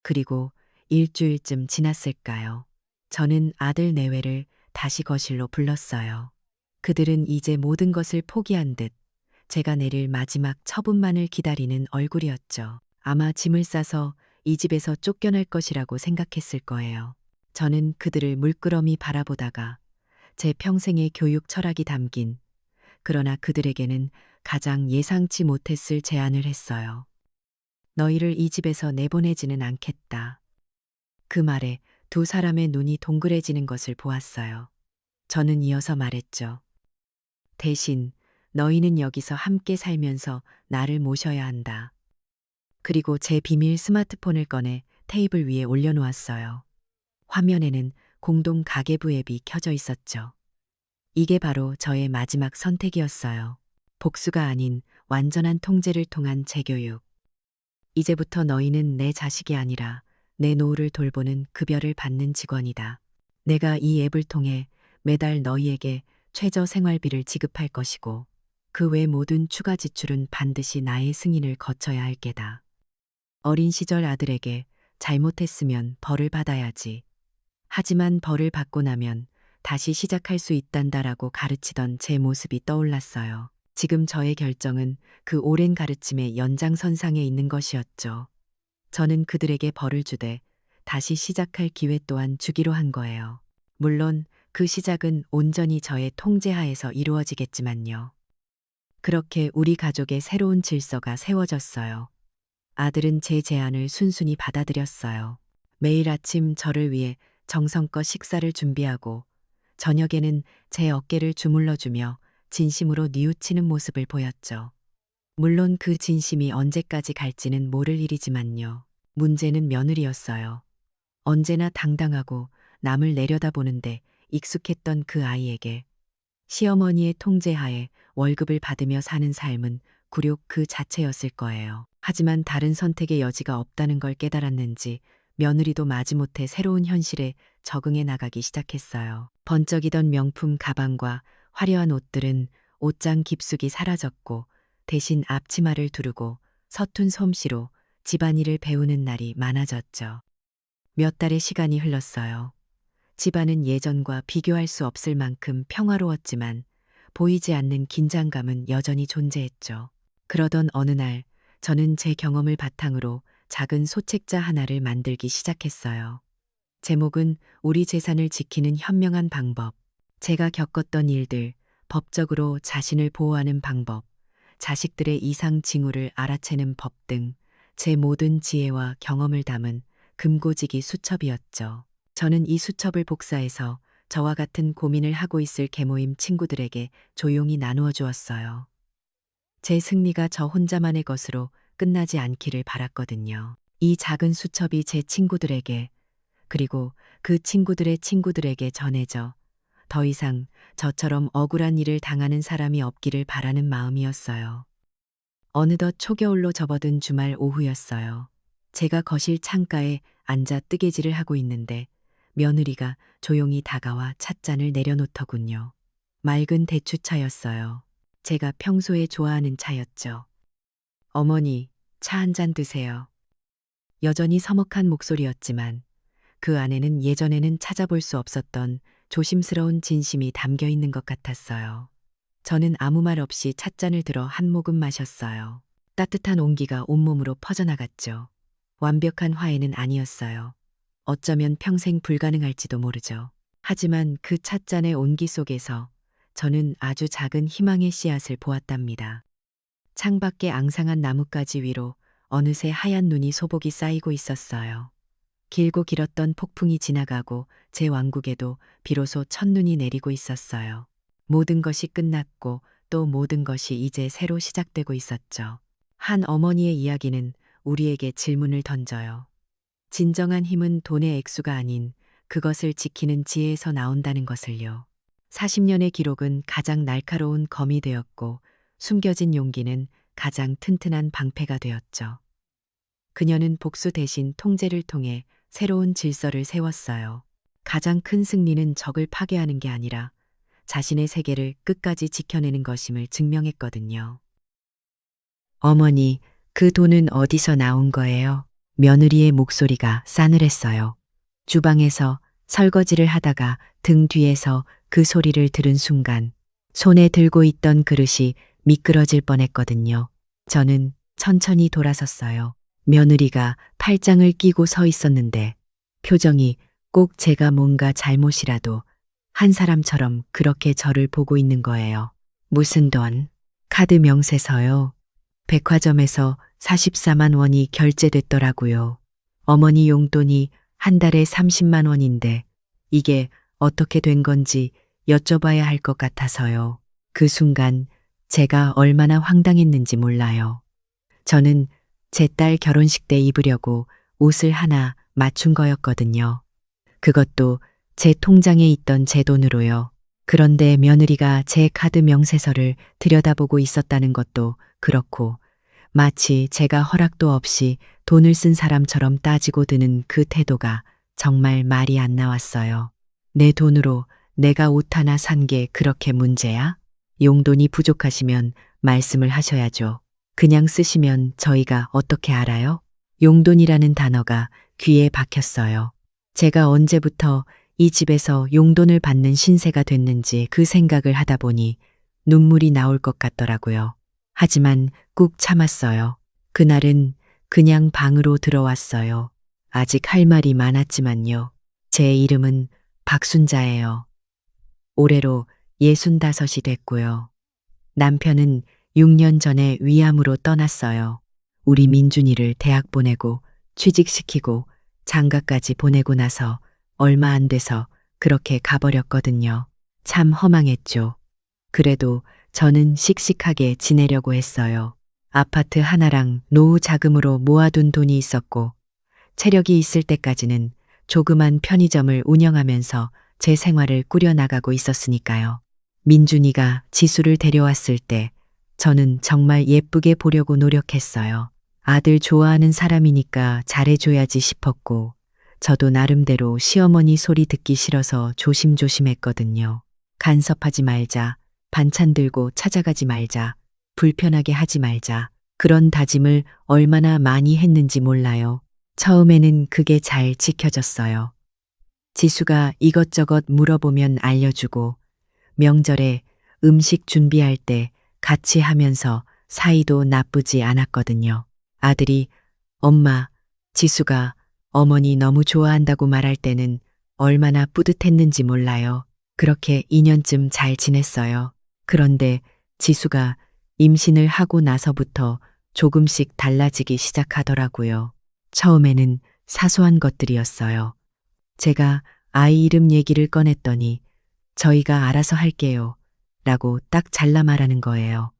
그리고 일주일쯤 지났을까요? 저는 아들 내외를 다시 거실로 불렀어요. 그들은 이제 모든 것을 포기한 듯 제가 내릴 마지막 처분만을 기다리는 얼굴이었죠. 아마 짐을 싸서 이 집에서 쫓겨날 것이라고 생각했을 거예요. 저는 그들을 물끄러미 바라보다가 제 평생의 교육 철학이 담긴, 그러나 그들에게는 가장 예상치 못했을 제안을 했어요. 너희를 이 집에서 내보내지는 않겠다. 그 말에 두 사람의 눈이 동그래지는 것을 보았어요. 저는 이어서 말했죠. 대신 너희는 여기서 함께 살면서 나를 모셔야 한다. 그리고 제 비밀 스마트폰을 꺼내 테이블 위에 올려놓았어요. 화면에는 공동 가계부 앱이 켜져 있었죠. 이게 바로 저의 마지막 선택이었어요. 복수가 아닌 완전한 통제를 통한 재교육. 이제부터 너희는 내 자식이 아니라 내 노후를 돌보는 급여를 받는 직원이다. 내가 이 앱을 통해 매달 너희에게 최저 생활비를 지급할 것이고, 그 외 모든 추가 지출은 반드시 나의 승인을 거쳐야 할 게다. 어린 시절 아들에게 잘못했으면 벌을 받아야지. 하지만 벌을 받고 나면 다시 시작할 수 있단다라고 가르치던 제 모습이 떠올랐어요. 지금 저의 결정은 그 오랜 가르침의 연장선상에 있는 것이었죠. 저는 그들에게 벌을 주되 다시 시작할 기회 또한 주기로 한 거예요. 물론 그 시작은 온전히 저의 통제하에서 이루어지겠지만요. 그렇게 우리 가족의 새로운 질서가 세워졌어요. 아들은 제 제안을 순순히 받아들였어요. 매일 아침 저를 위해 정성껏 식사를 준비하고, 저녁에는 제 어깨를 주물러주며 진심으로 뉘우치는 모습을 보였죠. 물론 그 진심이 언제까지 갈지는 모를 일이지만요. 문제는 며느리였어요. 언제나 당당하고 남을 내려다보는데 익숙했던 그 아이에게 시어머니의 통제하에 월급을 받으며 사는 삶은 굴욕 그 자체였을 거예요. 하지만 다른 선택의 여지가 없다는 걸 깨달았는지 며느리도 마지못해 새로운 현실에 적응해 나가기 시작했어요. 번쩍이던 명품 가방과 화려한 옷들은 옷장 깊숙이 사라졌고, 대신 앞치마를 두르고 서툰 솜씨로 집안일을 배우는 날이 많아졌죠. 몇 달의 시간이 흘렀어요. 집안은 예전과 비교할 수 없을 만큼 평화로웠지만 보이지 않는 긴장감은 여전히 존재했죠. 그러던 어느 날 저는 제 경험을 바탕으로 작은 소책자 하나를 만들기 시작했어요. 제목은 우리 재산을 지키는 현명한 방법. 제가 겪었던 일들, 법적으로 자신을 보호하는 방법, 자식들의 이상 징후를 알아채는 법 등 제 모든 지혜와 경험을 담은 금고지기 수첩이었죠. 저는 이 수첩을 복사해서 저와 같은 고민을 하고 있을 계모임 친구들에게 조용히 나누어 주었어요. 제 승리가 저 혼자만의 것으로 끝나지 않기를 바랐거든요. 이 작은 수첩이 제 친구들에게, 그리고 그 친구들의 친구들에게 전해져 더 이상 저처럼 억울한 일을 당하는 사람이 없기를 바라는 마음이었어요. 어느덧 초겨울로 접어든 주말 오후였어요. 제가 거실 창가에 앉아 뜨개질을 하고 있는데 며느리가 조용히 다가와 찻잔을 내려놓더군요. 맑은 대추차였어요. 제가 평소에 좋아하는 차였죠. 어머니, 차 한 잔 드세요. 여전히 서먹한 목소리였지만 그 안에는 예전에는 찾아볼 수 없었던 조심스러운 진심이 담겨 있는 것 같았어요. 저는 아무 말 없이 찻잔을 들어 한 모금 마셨어요. 따뜻한 온기가 온몸으로 퍼져나갔죠. 완벽한 화해는 아니었어요. 어쩌면 평생 불가능할지도 모르죠. 하지만 그 찻잔의 온기 속에서 저는 아주 작은 희망의 씨앗을 보았답니다. 창밖의 앙상한 나뭇가지 위로 어느새 하얀 눈이 소복이 쌓이고 있었어요. 길고 길었던 폭풍이 지나가고 제 왕국에도 비로소 첫눈이 내리고 있었어요. 모든 것이 끝났고 또 모든 것이 이제 새로 시작되고 있었죠. 한 어머니의 이야기는 우리에게 질문을 던져요. 진정한 힘은 돈의 액수가 아닌 그것을 지키는 지혜에서 나온다는 것을요. 40년의 기록은 가장 날카로운 검이 되었고 숨겨진 용기는 가장 튼튼한 방패가 되었죠. 그녀는 복수 대신 통제를 통해 새로운 질서를 세웠어요. 가장 큰 승리는 적을 파괴하는 게 아니라 자신의 세계를 끝까지 지켜내는 것임을 증명했거든요. 어머니, 그 돈은 어디서 나온 거예요? 며느리의 목소리가 싸늘했어요. 주방에서 설거지를 하다가 등 뒤에서 그 소리를 들은 순간 손에 들고 있던 그릇이 미끄러질 뻔했거든요. 저는 천천히 돌아섰어요. 며느리가 팔짱을 끼고 서 있었는데 표정이 꼭 제가 뭔가 잘못이라도 한 사람처럼 그렇게 저를 보고 있는 거예요. 무슨 돈? 카드 명세서요. 백화점에서 44만 원이 결제됐더라고요. 어머니 용돈이 한 달에 30만 원인데 이게 어떻게 된 건지 여쭤봐야 할 것 같아서요. 그 순간 제가 얼마나 황당했는지 몰라요. 저는 제 딸 결혼식 때 입으려고 옷을 하나 맞춘 거였거든요. 그것도 제 통장에 있던 제 돈으로요. 그런데 며느리가 제 카드 명세서를 들여다보고 있었다는 것도 그렇고 마치 제가 허락도 없이 돈을 쓴 사람처럼 따지고 드는 그 태도가 정말 말이 안 나왔어요. 내 돈으로 내가 옷 하나 산 게 그렇게 문제야? 용돈이 부족하시면 말씀을 하셔야죠. 그냥 쓰시면 저희가 어떻게 알아요? 용돈이라는 단어가 귀에 박혔어요. 제가 언제부터 이 집에서 용돈을 받는 신세가 됐는지 그 생각을 하다 보니 눈물이 나올 것 같더라고요. 하지만 꾹 참았어요. 그날은 그냥 방으로 들어왔어요. 아직 할 말이 많았지만요. 제 이름은 박순자예요. 올해로 65이 됐고요. 남편은 6년 전에 위암으로 떠났어요. 우리 민준이를 대학 보내고 취직시키고 장가까지 보내고 나서 얼마 안 돼서 그렇게 가버렸거든요. 참 허망했죠. 그래도 저는 씩씩하게 지내려고 했어요. 아파트 하나랑 노후 자금으로 모아둔 돈이 있었고 체력이 있을 때까지는 조그만 편의점을 운영하면서 제 생활을 꾸려나가고 있었으니까요. 민준이가 지수를 데려왔을 때 저는 정말 예쁘게 보려고 노력했어요. 아들 좋아하는 사람이니까 잘해줘야지 싶었고 저도 나름대로 시어머니 소리 듣기 싫어서 조심조심했거든요. 간섭하지 말자, 반찬 들고 찾아가지 말자, 불편하게 하지 말자. 그런 다짐을 얼마나 많이 했는지 몰라요. 처음에는 그게 잘 지켜졌어요. 지수가 이것저것 물어보면 알려주고 명절에 음식 준비할 때 같이 하면서 사이도 나쁘지 않았거든요. 아들이 엄마, 지수가 어머니 너무 좋아한다고 말할 때는 얼마나 뿌듯했는지 몰라요. 그렇게 2년쯤 잘 지냈어요. 그런데 지수가 임신을 하고 나서부터 조금씩 달라지기 시작하더라고요. 처음에는 사소한 것들이었어요. 제가 아이 이름 얘기를 꺼냈더니 저희가 알아서 할게요. 라고 딱 잘라 말하는 거예요.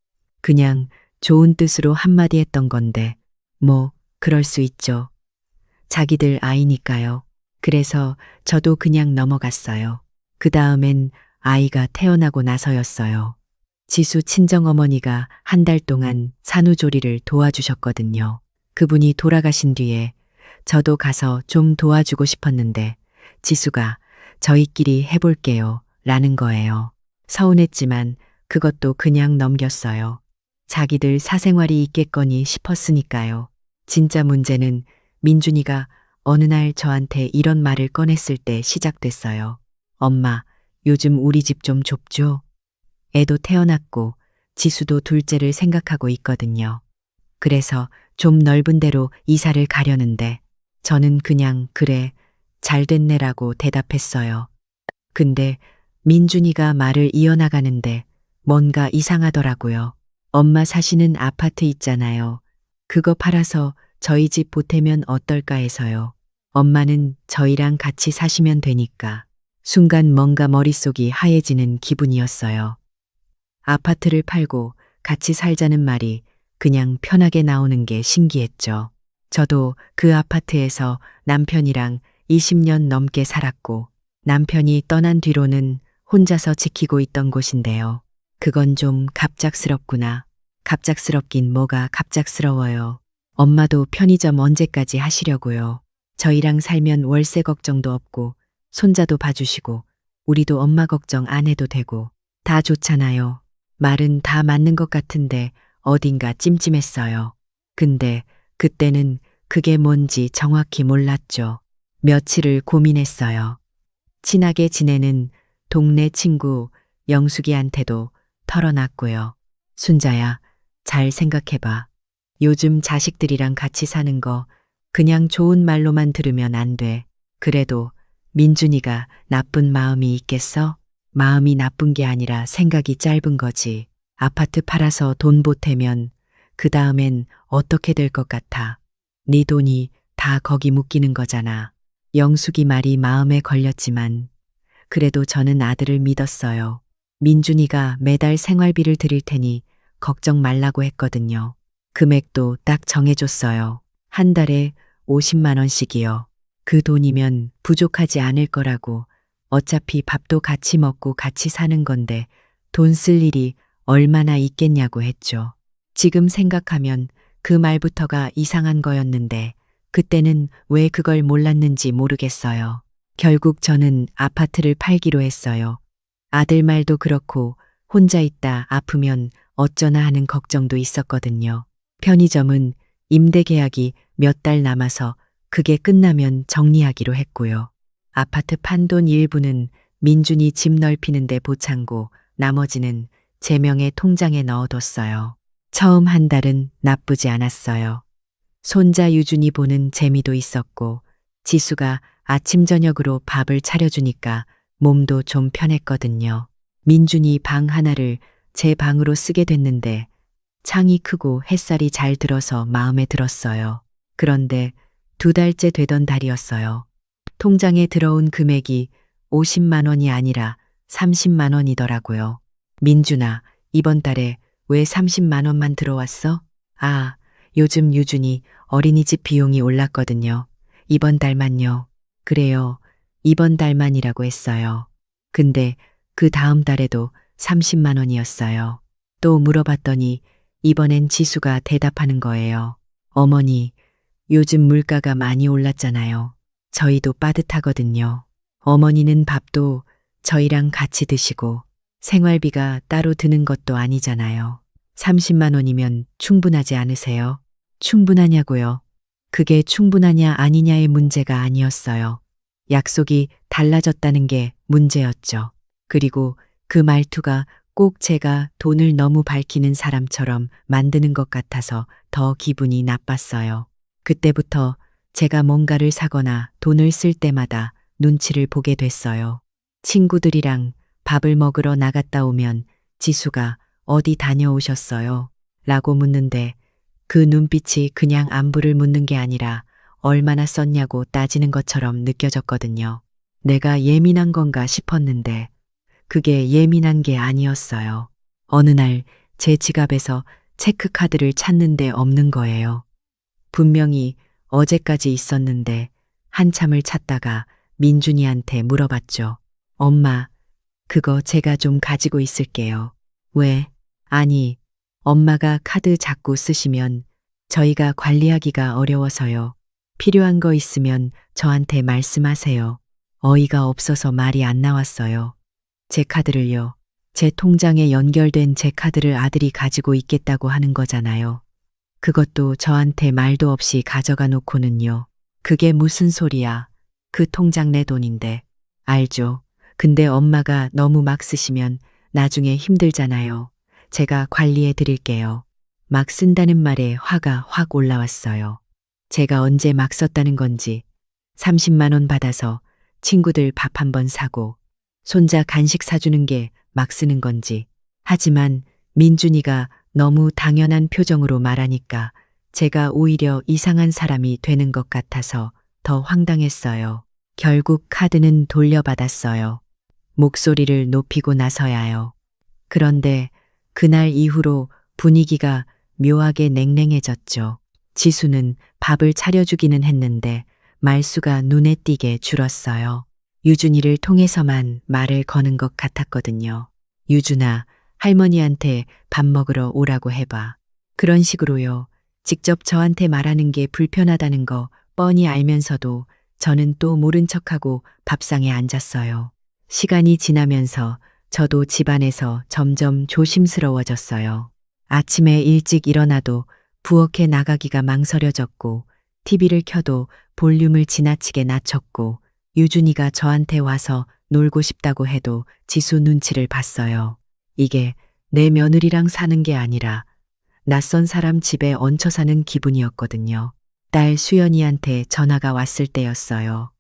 그냥 좋은 뜻으로 한마디 했던 건데 뭐 그럴 수 있죠. 자기들 아이니까요. 그래서 저도 그냥 넘어갔어요. 그 다음엔 아이가 태어나고 나서였어요. 지수 친정어머니가 한 달 동안 산후조리를 도와주셨거든요. 그분이 돌아가신 뒤에 저도 가서 좀 도와주고 싶었는데 지수가 저희끼리 해볼게요 라는 거예요. 서운했지만 그것도 그냥 넘겼어요. 자기들 사생활이 있겠거니 싶었으니까요. 진짜 문제는 민준이가 어느 날 저한테 이런 말을 꺼냈을 때 시작됐어요. 엄마, 요즘 우리 집 좀 좁죠? 애도 태어났고 지수도 둘째를 생각하고 있거든요. 그래서 좀 넓은 데로 이사를 가려는데 저는 그냥 그래, 잘 됐네라고 대답했어요. 근데 민준이가 말을 이어나가는데 뭔가 이상하더라고요. 엄마 사시는 아파트 있잖아요. 그거 팔아서 저희 집 보태면 어떨까 해서요. 엄마는 저희랑 같이 사시면 되니까. 순간 뭔가 머릿속이 하얘지는 기분이었어요. 아파트를 팔고 같이 살자는 말이 그냥 편하게 나오는 게 신기했죠. 저도 그 아파트에서 남편이랑 20년 넘게 살았고 남편이 떠난 뒤로는 혼자서 지키고 있던 곳인데요. 그건 좀 갑작스럽구나. 갑작스럽긴 뭐가 갑작스러워요. 엄마도 편의점 언제까지 하시려고요. 저희랑 살면 월세 걱정도 없고 손자도 봐주시고 우리도 엄마 걱정 안 해도 되고 다 좋잖아요. 말은 다 맞는 것 같은데 어딘가 찜찜했어요. 근데 그때는 그게 뭔지 정확히 몰랐죠. 며칠을 고민했어요. 친하게 지내는 동네 친구 영숙이한테도 털어놨고요. 순자야, 잘 생각해봐. 요즘 자식들이랑 같이 사는 거 그냥 좋은 말로만 들으면 안 돼. 그래도 민준이가 나쁜 마음이 있겠어? 마음이 나쁜 게 아니라 생각이 짧은 거지. 아파트 팔아서 돈 보태면 그 다음엔 어떻게 될 것 같아? 네 돈이 다 거기 묶이는 거잖아. 영숙이 말이 마음에 걸렸지만 그래도 저는 아들을 믿었어요. 민준이가 매달 생활비를 드릴 테니 걱정 말라고 했거든요. 금액도 딱 정해줬어요. 한 달에 50만 원씩이요. 그 돈이면 부족하지 않을 거라고. 어차피 밥도 같이 먹고 같이 사는 건데 돈 쓸 일이 얼마나 있겠냐고 했죠. 지금 생각하면 그 말부터가 이상한 거였는데 그때는 왜 그걸 몰랐는지 모르겠어요. 결국 저는 아파트를 팔기로 했어요. 아들 말도 그렇고 혼자 있다 아프면 어쩌나 하는 걱정도 있었거든요. 편의점은 임대 계약이 몇 달 남아서 그게 끝나면 정리하기로 했고요. 아파트 판돈 일부는 민준이 집 넓히는데 보창고 나머지는 제 명의 통장에 넣어뒀어요. 처음 한 달은 나쁘지 않았어요. 손자 유준이 보는 재미도 있었고 지수가 아침 저녁으로 밥을 차려주니까 몸도 좀 편했거든요. 민준이 방 하나를 제 방으로 쓰게 됐는데 창이 크고 햇살이 잘 들어서 마음에 들었어요. 그런데 2달째 되던 달이었어요. 통장에 들어온 금액이 50만 원이 아니라 30만 원이더라고요. 민준아, 이번 달에 왜 30만 원만 들어왔어? 아, 요즘 유준이 어린이집 비용이 올랐거든요. 이번 달만요. 그래요. 이번 달만이라고 했어요. 근데 그 다음 달에도 30만 원이었어요. 또 물어봤더니 이번엔 지수가 대답하는 거예요. 어머니, 요즘 물가가 많이 올랐잖아요. 저희도 빠듯하거든요. 어머니는 밥도 저희랑 같이 드시고 생활비가 따로 드는 것도 아니잖아요. 30만 원이면 충분하지 않으세요? 충분하냐고요? 그게 충분하냐 아니냐의 문제가 아니었어요. 약속이 달라졌다는 게 문제였죠. 그리고 그 말투가 꼭 제가 돈을 너무 밝히는 사람처럼 만드는 것 같아서 더 기분이 나빴어요. 그때부터 제가 뭔가를 사거나 돈을 쓸 때마다 눈치를 보게 됐어요. 친구들이랑 밥을 먹으러 나갔다 오면 지수가 어디 다녀오셨어요? 라고 묻는데 그 눈빛이 그냥 안부를 묻는 게 아니라 얼마나 썼냐고 따지는 것처럼 느껴졌거든요. 내가 예민한 건가 싶었는데 그게 예민한 게 아니었어요. 어느 날 제 지갑에서 체크카드를 찾는데 없는 거예요. 분명히 어제까지 있었는데 한참을 찾다가 민준이한테 물어봤죠. 엄마, 그거 제가 좀 가지고 있을게요. 왜? 아니, 엄마가 카드 자꾸 쓰시면 저희가 관리하기가 어려워서요. 필요한 거 있으면 저한테 말씀하세요. 어이가 없어서 말이 안 나왔어요. 제 카드를요. 제 통장에 연결된 제 카드를 아들이 가지고 있겠다고 하는 거잖아요. 그것도 저한테 말도 없이 가져가 놓고는요. 그게 무슨 소리야. 그 통장 내 돈인데. 알죠. 근데 엄마가 너무 막 쓰시면 나중에 힘들잖아요. 제가 관리해 드릴게요. 막 쓴다는 말에 화가 확 올라왔어요. 제가 언제 막 썼다는 건지 30만 원 받아서 친구들 밥 한 번 사고 손자 간식 사주는 게 막 쓰는 건지. 하지만 민준이가 너무 당연한 표정으로 말하니까 제가 오히려 이상한 사람이 되는 것 같아서 더 황당했어요. 결국 카드는 돌려받았어요. 목소리를 높이고 나서야요. 그런데 그날 이후로 분위기가 묘하게 냉랭해졌죠. 지수는 밥을 차려주기는 했는데 말수가 눈에 띄게 줄었어요. 유준이를 통해서만 말을 거는 것 같았거든요. 유준아, 할머니한테 밥 먹으러 오라고 해봐. 그런 식으로요. 직접 저한테 말하는 게 불편하다는 거 뻔히 알면서도 저는 또 모른 척하고 밥상에 앉았어요. 시간이 지나면서 저도 집안에서 점점 조심스러워졌어요. 아침에 일찍 일어나도 부엌에 나가기가 망설여졌고 TV를 켜도 볼륨을 지나치게 낮췄고 유준이가 저한테 와서 놀고 싶다고 해도 지수 눈치를 봤어요. 이게 내 며느리랑 사는 게 아니라 낯선 사람 집에 얹혀 사는 기분이었거든요. 딸 수연이한테 전화가 왔을 때였어요.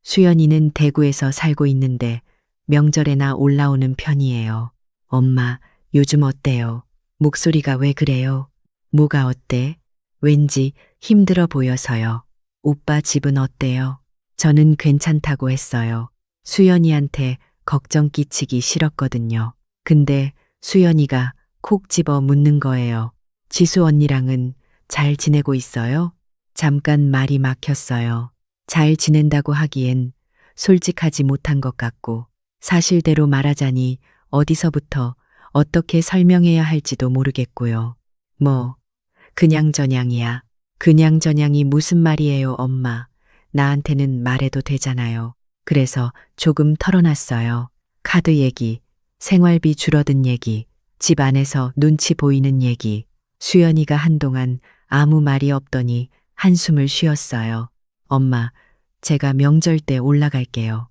수연이는 대구에서 살고 있는데 명절에나 올라오는 편이에요. 엄마, 요즘 어때요? 목소리가 왜 그래요? 뭐가 어때? 왠지 힘들어 보여서요. 오빠 집은 어때요? 저는 괜찮다고 했어요. 수연이한테 걱정 끼치기 싫었거든요. 근데 수연이가 콕 집어 묻는 거예요. 지수 언니랑은 잘 지내고 있어요? 잠깐 말이 막혔어요. 잘 지낸다고 하기엔 솔직하지 못한 것 같고 사실대로 말하자니 어디서부터 어떻게 설명해야 할지도 모르겠고요. 뭐 그냥저냥이야. 그냥저냥이 무슨 말이에요, 엄마. 나한테는 말해도 되잖아요. 그래서 조금 털어놨어요. 카드 얘기, 생활비 줄어든 얘기, 집 안에서 눈치 보이는 얘기. 수연이가 한동안 아무 말이 없더니 한숨을 쉬었어요. 엄마, 제가 명절 때 올라갈게요.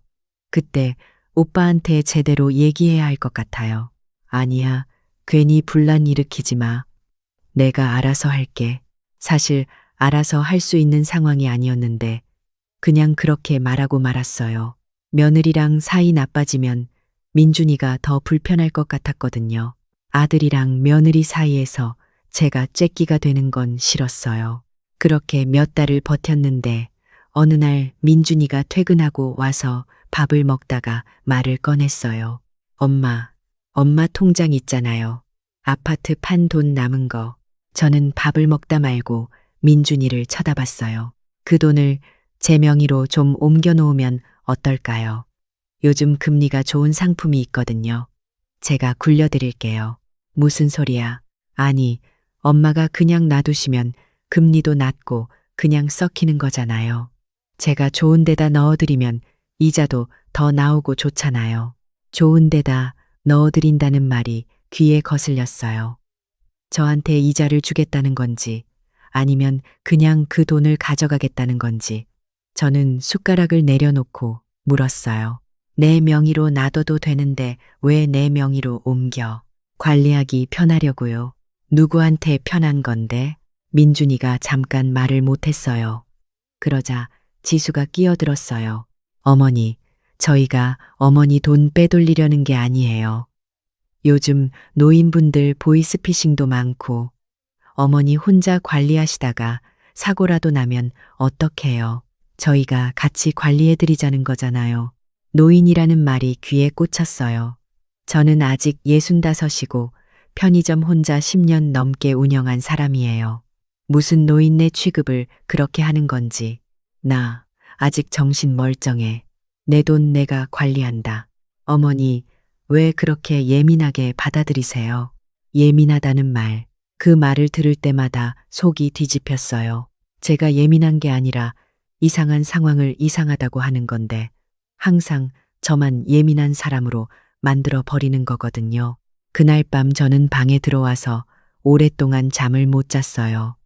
그때 오빠한테 제대로 얘기해야 할 것 같아요. 아니야, 괜히 분란 일으키지 마. 내가 알아서 할게. 사실 알아서 할 수 있는 상황이 아니었는데 그냥 그렇게 말하고 말았어요. 며느리랑 사이 나빠지면 민준이가 더 불편할 것 같았거든요. 아들이랑 며느리 사이에서 제가 째끼가 되는 건 싫었어요. 그렇게 몇 달을 버텼는데 어느 날 민준이가 퇴근하고 와서 밥을 먹다가 말을 꺼냈어요. 엄마 통장 있잖아요. 아파트 판 돈 남은 거. 저는 밥을 먹다 말고 민준이를 쳐다봤어요. 그 돈을 제 명의로 좀 옮겨 놓으면 어떨까요? 요즘 금리가 좋은 상품이 있거든요. 제가 굴려드릴게요. 무슨 소리야? 아니, 엄마가 그냥 놔두시면 금리도 낮고 그냥 썩히는 거잖아요. 제가 좋은 데다 넣어드리면 이자도 더 나오고 좋잖아요. 좋은 데다 넣어드린다는 말이 귀에 거슬렸어요. 저한테 이자를 주겠다는 건지 아니면 그냥 그 돈을 가져가겠다는 건지 저는 숟가락을 내려놓고 물었어요. 내 명의로 놔둬도 되는데 왜 내 명의로 옮겨? 관리하기 편하려고요. 누구한테 편한 건데? 민준이가 잠깐 말을 못했어요. 그러자 지수가 끼어들었어요. 어머니, 저희가 어머니 돈 빼돌리려는 게 아니에요. 요즘 노인분들 보이스피싱도 많고 어머니 혼자 관리하시다가 사고라도 나면 어떡해요. 저희가 같이 관리해드리자는 거잖아요. 노인이라는 말이 귀에 꽂혔어요. 저는 아직 65이고 편의점 혼자 10년 넘게 운영한 사람이에요. 무슨 노인네 취급을 그렇게 하는 건지. 나 아직 정신 멀쩡해. 내 돈 내가 관리한다. 어머니, 왜 그렇게 예민하게 받아들이세요? 예민하다는 말, 그 말을 들을 때마다 속이 뒤집혔어요. 제가 예민한 게 아니라 이상한 상황을 이상하다고 하는 건데 항상 저만 예민한 사람으로 만들어 버리는 거거든요. 그날 밤 저는 방에 들어와서 오랫동안 잠을 못 잤어요.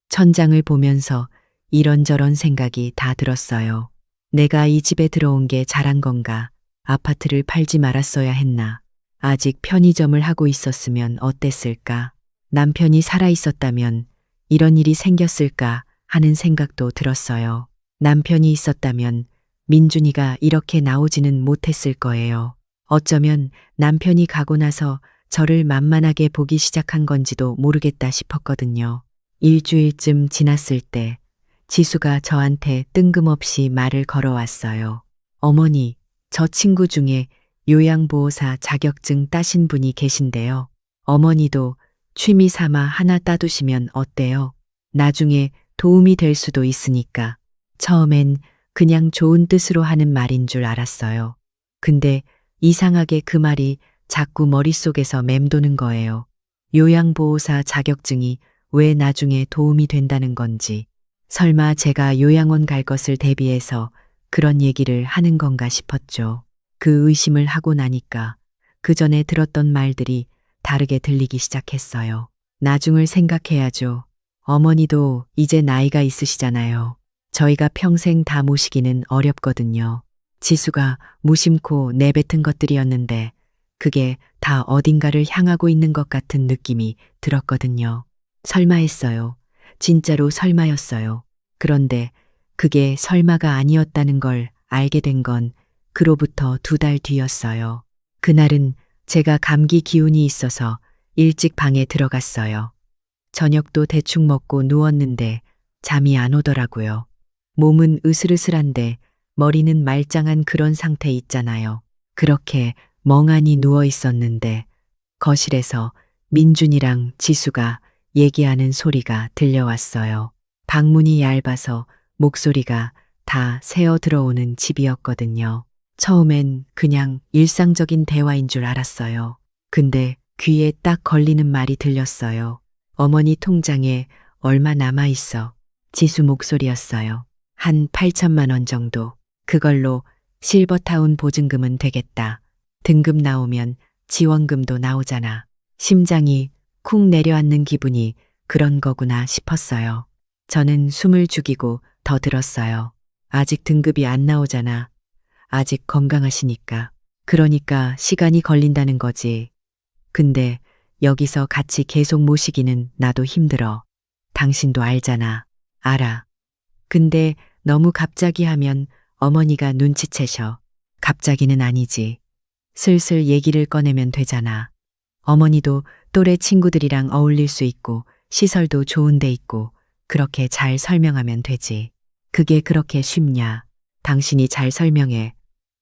천장을 보면서 이런저런 생각이 다 들었어요. 내가 이 집에 들어온 게 잘한 건가? 아파트를 팔지 말았어야 했나? 아직 편의점을 하고 있었으면 어땠을까? 남편이 살아 있었다면 이런 일이 생겼을까 하는 생각도 들었어요. 남편이 있었다면 민준이가 이렇게 나오지는 못했을 거예요. 어쩌면 남편이 가고 나서 저를 만만하게 보기 시작한 건지도 모르겠다 싶었거든요. 일주일쯤 지났을 때 지수가 저한테 뜬금없이 말을 걸어왔어요. 어머니, 저 친구 중에 요양보호사 자격증 따신 분이 계신데요. 어머니도 취미 삼아 하나 따두시면 어때요? 나중에 도움이 될 수도 있으니까. 처음엔 그냥 좋은 뜻으로 하는 말인 줄 알았어요. 근데 이상하게 그 말이 자꾸 머릿속에서 맴도는 거예요. 요양보호사 자격증이 왜 나중에 도움이 된다는 건지. 설마 제가 요양원 갈 것을 대비해서 그런 얘기를 하는 건가 싶었죠. 그 의심을 하고 나니까 그 전에 들었던 말들이 다르게 들리기 시작했어요. 나중을 생각해야죠. 어머니도 이제 나이가 있으시잖아요. 저희가 평생 다 모시기는 어렵거든요. 지수가 무심코 내뱉은 것들이었는데 그게 다 어딘가를 향하고 있는 것 같은 느낌이 들었거든요. 설마 했어요. 진짜로 설마였어요. 그런데 그게 설마가 아니었다는 걸 알게 된 건 그로부터 2달 뒤였어요. 그날은 제가 감기 기운이 있어서 일찍 방에 들어갔어요. 저녁도 대충 먹고 누웠는데 잠이 안 오더라고요. 몸은 으슬으슬한데 머리는 말짱한 그런 상태 있잖아요. 그렇게 멍하니 누워 있었는데 거실에서 민준이랑 지수가 얘기하는 소리가 들려왔어요. 방문이 얇아서 목소리가 다 새어 들어오는 집이었거든요. 처음엔 그냥 일상적인 대화인 줄 알았어요. 근데 귀에 딱 걸리는 말이 들렸어요. 어머니 통장에 얼마 남아 있어? 지수 목소리였어요. 한 8천만 원 정도. 그걸로 실버타운 보증금은 되겠다. 등급 나오면 지원금도 나오잖아. 심장이 쿵 내려앉는 기분이 그런 거구나 싶었어요. 저는 숨을 죽이고 더 들었어요. 아직 등급이 안 나오잖아. 아직 건강하시니까. 그러니까 시간이 걸린다는 거지. 근데 여기서 같이 계속 모시기는 나도 힘들어. 당신도 알잖아. 알아. 근데 너무 갑자기 하면 어머니가 눈치채셔. 갑자기는 아니지. 슬슬 얘기를 꺼내면 되잖아. 어머니도 또래 친구들이랑 어울릴 수 있고 시설도 좋은 데 있고 그렇게 잘 설명하면 되지. 그게 그렇게 쉽냐. 당신이 잘 설명해.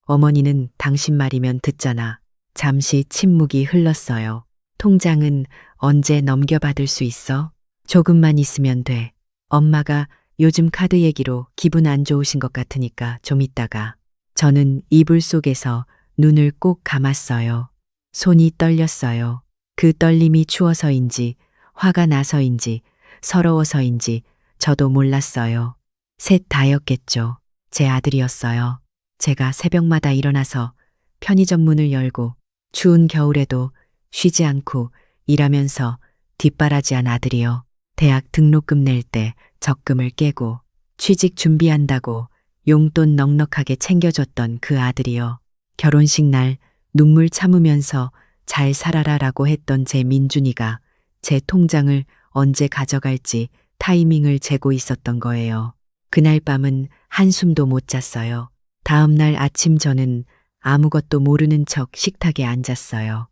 어머니는 당신 말이면 듣잖아. 잠시 침묵이 흘렀어요. 통장은 언제 넘겨받을 수 있어? 조금만 있으면 돼. 엄마가 요즘 카드 얘기로 기분 안 좋으신 것 같으니까 좀 있다가. 저는 이불 속에서 눈을 꼭 감았어요. 손이 떨렸어요. 그 떨림이 추워서인지 화가 나서인지 서러워서인지 저도 몰랐어요. 셋 다였겠죠. 제 아들이었어요. 제가 새벽마다 일어나서 편의점 문을 열고 추운 겨울에도 쉬지 않고 일하면서 뒷바라지한 아들이요. 대학 등록금 낼 때 적금을 깨고 취직 준비한다고 용돈 넉넉하게 챙겨줬던 그 아들이요. 결혼식 날 눈물 참으면서 잘 살아라라고 했던 제 민준이가 제 통장을 언제 가져갈지 타이밍을 재고 있었던 거예요. 그날 밤은 한숨도 못 잤어요. 다음 날 아침 저는 아무것도 모르는 척 식탁에 앉았어요.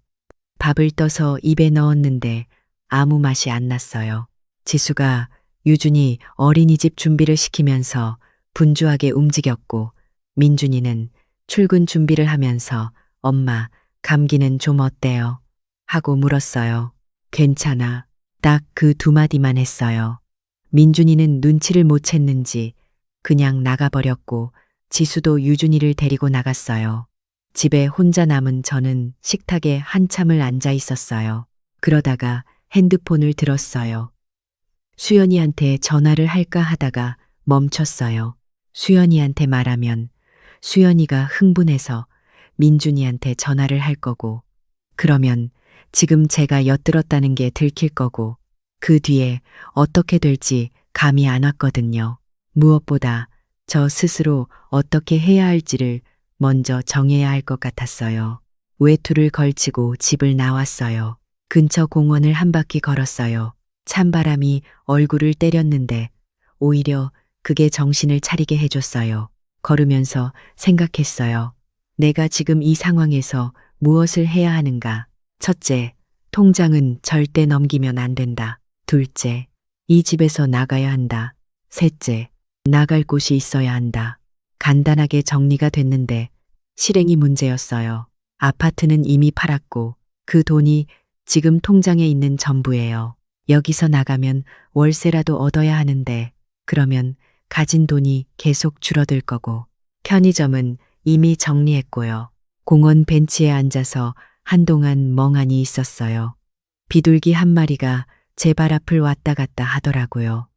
밥을 떠서 입에 넣었는데 아무 맛이 안 났어요. 지수가 유준이 어린이집 준비를 시키면서 분주하게 움직였고 민준이는 출근 준비를 하면서 엄마, 감기는 좀 어때요? 하고 물었어요. 괜찮아. 딱 그 2마디만 했어요. 민준이는 눈치를 못 챘는지 그냥 나가버렸고 지수도 유준이를 데리고 나갔어요. 집에 혼자 남은 저는 식탁에 한참을 앉아 있었어요. 그러다가 핸드폰을 들었어요. 수연이한테 전화를 할까 하다가 멈췄어요. 수연이한테 말하면 수연이가 흥분해서 민준이한테 전화를 할 거고, 그러면 지금 제가 엿들었다는 게 들킬 거고, 그 뒤에 어떻게 될지 감이 안 왔거든요. 무엇보다 저 스스로 어떻게 해야 할지를 먼저 정해야 할 것 같았어요. 외투를 걸치고 집을 나왔어요. 근처 공원을 한 바퀴 걸었어요. 찬바람이 얼굴을 때렸는데 오히려 그게 정신을 차리게 해줬어요. 걸으면서 생각했어요. 내가 지금 이 상황에서 무엇을 해야 하는가? 첫째, 통장은 절대 넘기면 안 된다. 둘째, 이 집에서 나가야 한다. 셋째, 나갈 곳이 있어야 한다. 간단하게 정리가 됐는데 실행이 문제였어요. 아파트는 이미 팔았고 그 돈이 지금 통장에 있는 전부예요. 여기서 나가면 월세라도 얻어야 하는데 그러면 가진 돈이 계속 줄어들 거고 편의점은 이미 정리했고요. 공원 벤치에 앉아서 한동안 멍하니 있었어요. 비둘기 한 마리가 제 발 앞을 왔다 갔다 하더라고요.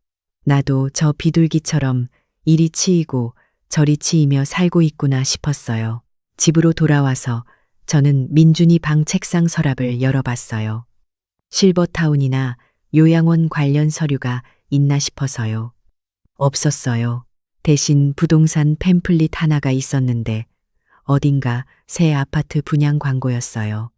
나도 저 비둘기처럼 이리 치이고 저리 치이며 살고 있구나 싶었어요. 집으로 돌아와서 저는 민준이 방 책상 서랍을 열어봤어요. 실버타운이나 요양원 관련 서류가 있나 싶어서요. 없었어요. 대신 부동산 팸플릿 하나가 있었는데 어딘가 새 아파트 분양 광고였어요.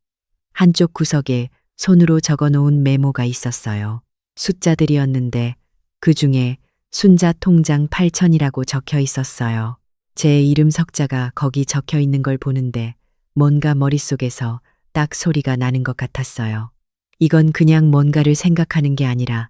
한쪽 구석에 손으로 적어놓은 메모가 있었어요. 숫자들이었는데 그 중에 순자 통장 8천이라고 적혀 있었어요. 제 이름 석자가 거기 적혀 있는 걸 보는데 뭔가 머릿속에서 딱 소리가 나는 것 같았어요. 이건 그냥 뭔가를 생각하는 게 아니라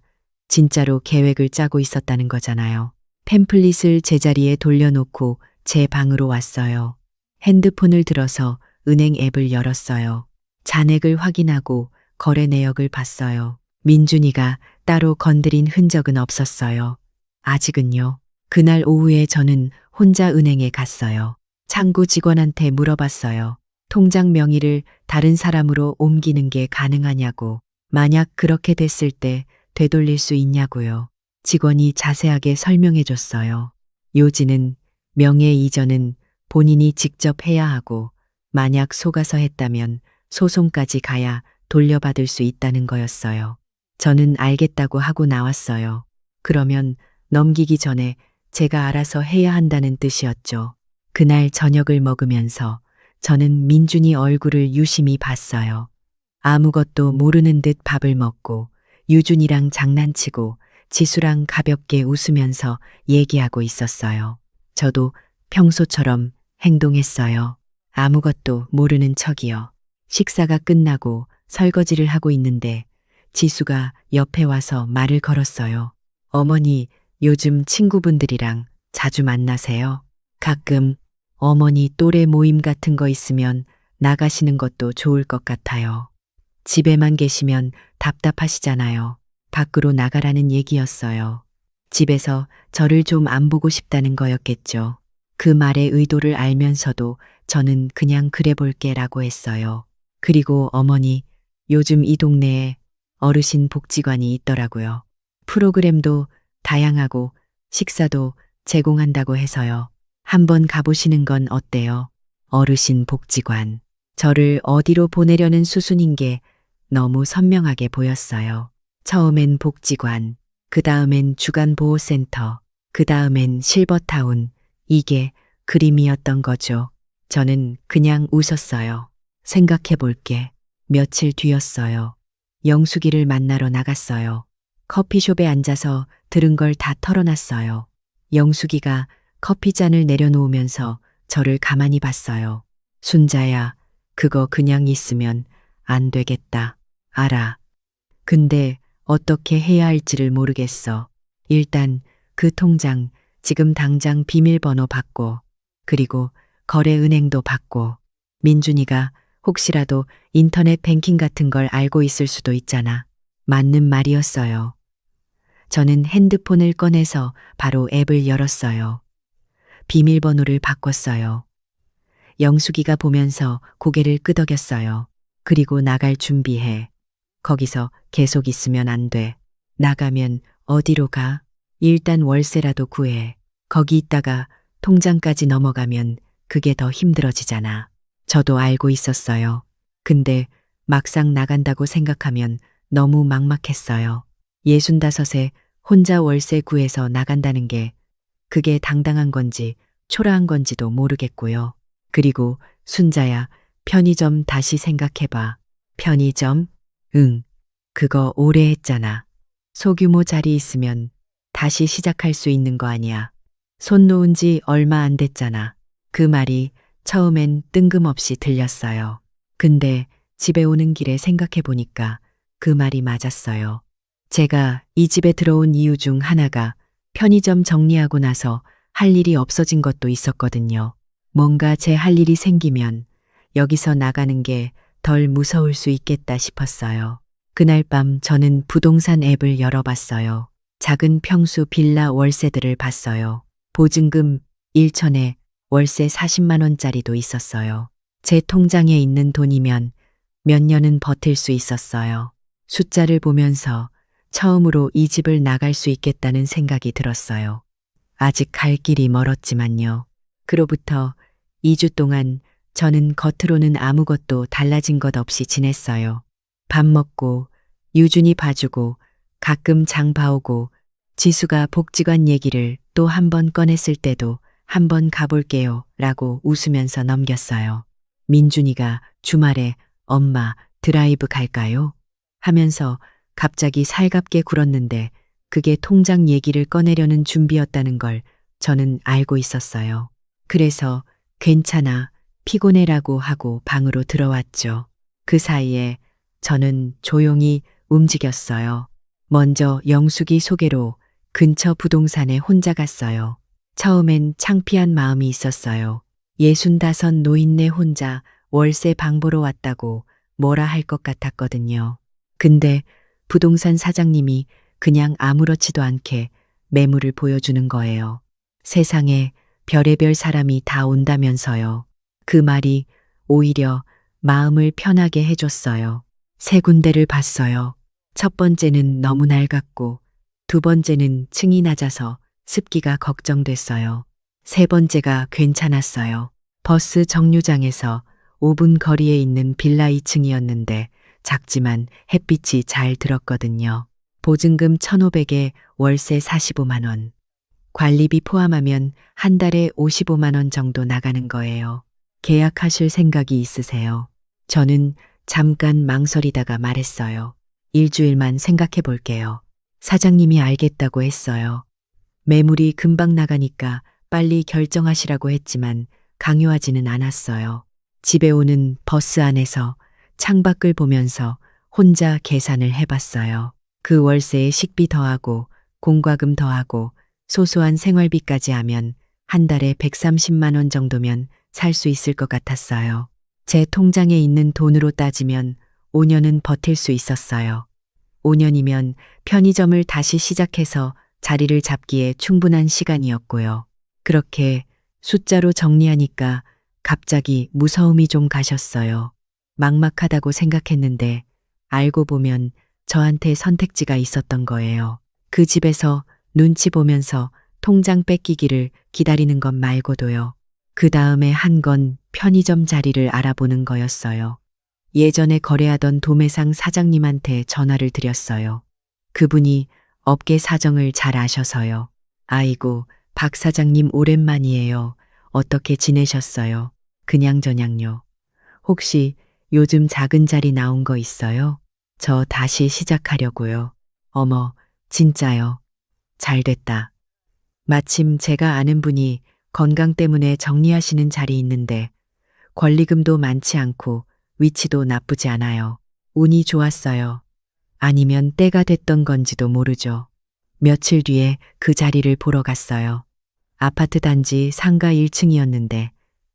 진짜로 계획을 짜고 있었다는 거잖아요. 팸플릿을 제자리에 돌려놓고 제 방으로 왔어요. 핸드폰을 들어서 은행 앱을 열었어요. 잔액을 확인하고 거래 내역을 봤어요. 민준이가 따로 건드린 흔적은 없었어요. 아직은요. 그날 오후에 저는 혼자 은행에 갔어요. 창구 직원한테 물어봤어요. 통장 명의를 다른 사람으로 옮기는 게 가능하냐고. 만약 그렇게 됐을 때 되돌릴 수 있냐고요. 직원이 자세하게 설명해 줬어요. 요지는 명예 이전은 본인이 직접 해야 하고 만약 속아서 했다면 소송까지 가야 돌려받을 수 있다는 거였어요. 저는 알겠다고 하고 나왔어요. 그러면 넘기기 전에 제가 알아서 해야 한다는 뜻이었죠. 그날 저녁을 먹으면서 저는 민준이 얼굴을 유심히 봤어요. 아무것도 모르는 듯 밥을 먹고 유준이랑 장난치고 지수랑 가볍게 웃으면서 얘기하고 있었어요. 저도 평소처럼 행동했어요. 아무것도 모르는 척이요. 식사가 끝나고 설거지를 하고 있는데 지수가 옆에 와서 말을 걸었어요. 어머니, 요즘 친구분들이랑 자주 만나세요? 가끔 어머니 또래 모임 같은 거 있으면 나가시는 것도 좋을 것 같아요. 집에만 계시면 답답하시잖아요. 밖으로 나가라는 얘기였어요. 집에서 저를 좀 안 보고 싶다는 거였겠죠. 그 말의 의도를 알면서도 저는 그냥 그래 볼게라고 했어요. 그리고 어머니, 요즘 이 동네에 어르신 복지관이 있더라고요. 프로그램도 다양하고 식사도 제공한다고 해서요. 한번 가보시는 건 어때요? 어르신 복지관. 저를 어디로 보내려는 수순인 게 너무 선명하게 보였어요. 처음엔 복지관, 그 다음엔 주간보호센터, 그 다음엔 실버타운. 이게 그림이었던 거죠. 저는 그냥 웃었어요. 생각해 볼게. 며칠 뒤였어요. 영숙이를 만나러 나갔어요. 커피숍에 앉아서 들은 걸 다 털어놨어요. 영숙이가 커피잔을 내려놓으면서 저를 가만히 봤어요. 순자야, 그거 그냥 있으면 안 되겠다. 알아. 근데 어떻게 해야 할지를 모르겠어. 일단 그 통장 지금 당장 비밀번호 바꿔. 그리고 거래은행도 바꿔. 민준이가 혹시라도 인터넷 뱅킹 같은 걸 알고 있을 수도 있잖아. 맞는 말이었어요. 저는 핸드폰을 꺼내서 바로 앱을 열었어요. 비밀번호를 바꿨어요. 영숙이가 보면서 고개를 끄덕였어요. 그리고 나갈 준비해. 거기서 계속 있으면 안 돼. 나가면 어디로 가? 일단 월세라도 구해. 거기 있다가 통장까지 넘어가면 그게 더 힘들어지잖아. 저도 알고 있었어요. 근데 막상 나간다고 생각하면 너무 막막했어요. 65에 혼자 월세 구해서 나간다는 게 그게 당당한 건지 초라한 건지도 모르겠고요. 그리고 순자야, 편의점 다시 생각해봐. 편의점? 응, 그거 오래 했잖아. 소규모 자리 있으면 다시 시작할 수 있는 거 아니야. 손 놓은 지 얼마 안 됐잖아. 그 말이 처음엔 뜬금없이 들렸어요. 근데 집에 오는 길에 생각해 보니까 그 말이 맞았어요. 제가 이 집에 들어온 이유 중 하나가 편의점 정리하고 나서 할 일이 없어진 것도 있었거든요. 뭔가 제 할 일이 생기면 여기서 나가는 게 덜 무서울 수 있겠다 싶었어요. 그날 밤 저는 부동산 앱을 열어봤어요. 작은 평수 빌라 월세들을 봤어요. 보증금 1천에 월세 40만 원짜리도 있었어요. 제 통장에 있는 돈이면 몇 년은 버틸 수 있었어요. 숫자를 보면서 처음으로 이 집을 나갈 수 있겠다는 생각이 들었어요. 아직 갈 길이 멀었지만요. 그로부터 2주 동안 저는 겉으로는 아무것도 달라진 것 없이 지냈어요. 밥 먹고, 유준이 봐주고, 가끔 장 봐오고, 지수가 복지관 얘기를 또 한 번 꺼냈을 때도 한 번 가볼게요 라고 웃으면서 넘겼어요. 민준이가 주말에 엄마 드라이브 갈까요? 하면서 갑자기 살갑게 굴었는데 그게 통장 얘기를 꺼내려는 준비였다는 걸 저는 알고 있었어요. 그래서 괜찮아, 피곤해라고 하고 방으로 들어왔죠. 그 사이에 저는 조용히 움직였어요. 먼저 영숙이 소개로 근처 부동산에 혼자 갔어요. 처음엔 창피한 마음이 있었어요. 65 노인네 혼자 월세 방 보러 왔다고 뭐라 할 것 같았거든요. 근데 부동산 사장님이 그냥 아무렇지도 않게 매물을 보여주는 거예요. 세상에 별의별 사람이 다 온다면서요. 그 말이 오히려 마음을 편하게 해줬어요. 세 군데를 봤어요. 첫 번째는 너무 낡았고, 두 번째는 층이 낮아서 습기가 걱정됐어요. 세 번째가 괜찮았어요. 버스 정류장에서 5분 거리에 있는 빌라 2층이었는데 작지만 햇빛이 잘 들었거든요. 보증금 1,500에 월세 45만 원. 관리비 포함하면 한 달에 55만 원 정도 나가는 거예요. 계약하실 생각이 있으세요? 저는 잠깐 망설이다가 말했어요. 일주일만 생각해 볼게요. 사장님이 알겠다고 했어요. 매물이 금방 나가니까 빨리 결정하시라고 했지만 강요하지는 않았어요. 집에 오는 버스 안에서 창밖을 보면서 혼자 계산을 해봤어요. 그 월세에 식비 더하고 공과금 더하고 소소한 생활비까지 하면 한 달에 130만 원 정도면 살 수 있을 것 같았어요. 제 통장에 있는 돈으로 따지면 5년은 버틸 수 있었어요. 5년이면 편의점을 다시 시작해서 자리를 잡기에 충분한 시간이었고요. 그렇게 숫자로 정리하니까 갑자기 무서움이 좀 가셨어요. 막막하다고 생각했는데 알고 보면 저한테 선택지가 있었던 거예요. 그 집에서 눈치 보면서 통장 뺏기기를 기다리는 것 말고도요. 그 다음에 한 건 편의점 자리를 알아보는 거였어요. 예전에 거래하던 도매상 사장님한테 전화를 드렸어요. 그분이 업계 사정을 잘 아셔서요. 아이고, 박 사장님 오랜만이에요. 어떻게 지내셨어요? 그냥저냥요. 혹시 요즘 작은 자리 나온 거 있어요? 저 다시 시작하려고요. 어머, 진짜요? 잘 됐다. 마침 제가 아는 분이 건강 때문에 정리하시는 자리 있는데 권리금도 많지 않고 위치도 나쁘지 않아요. 운이 좋았어요. 아니면 때가 됐던 건지도 모르죠. 며칠 뒤에 그 자리를 보러 갔어요. 아파트 단지 상가 1층이었는데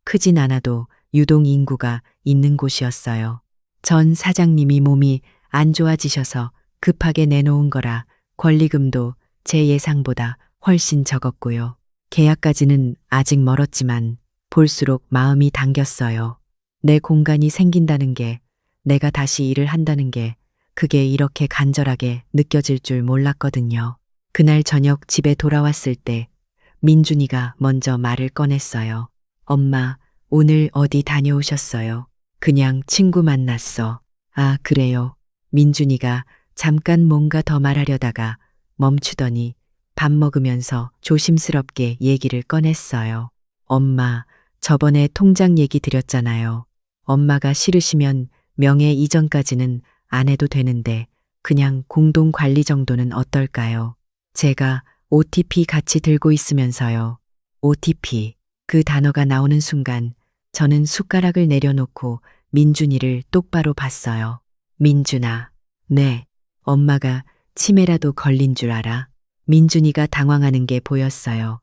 크진 않아도 유동 인구가 있는 곳이었어요. 전 사장님이 몸이 안 좋아지셔서 급하게 내놓은 거라 권리금도 제 예상보다 훨씬 적었고요. 계약까지는 아직 멀었지만 볼수록 마음이 당겼어요. 내 공간이 생긴다는 게, 내가 다시 일을 한다는 게 그게 이렇게 간절하게 느껴질 줄 몰랐거든요. 그날 저녁 집에 돌아왔을 때 민준이가 먼저 말을 꺼냈어요. 엄마, 오늘 어디 다녀오셨어요? 그냥 친구 만났어. 아, 그래요. 민준이가 잠깐 뭔가 더 말하려다가 멈추더니 밥 먹으면서 조심스럽게 얘기를 꺼냈어요. 엄마, 저번에 통장 얘기 드렸잖아요. 엄마가 싫으시면 명예 이전까지는 안 해도 되는데 그냥 공동 관리 정도는 어떨까요? 제가 OTP 같이 들고 있으면서요. OTP. 그 단어가 나오는 순간 저는 숟가락을 내려놓고 민준이를 똑바로 봤어요. 민준아. 네. 엄마가 치매라도 걸린 줄 알아? 민준이가 당황하는 게 보였어요.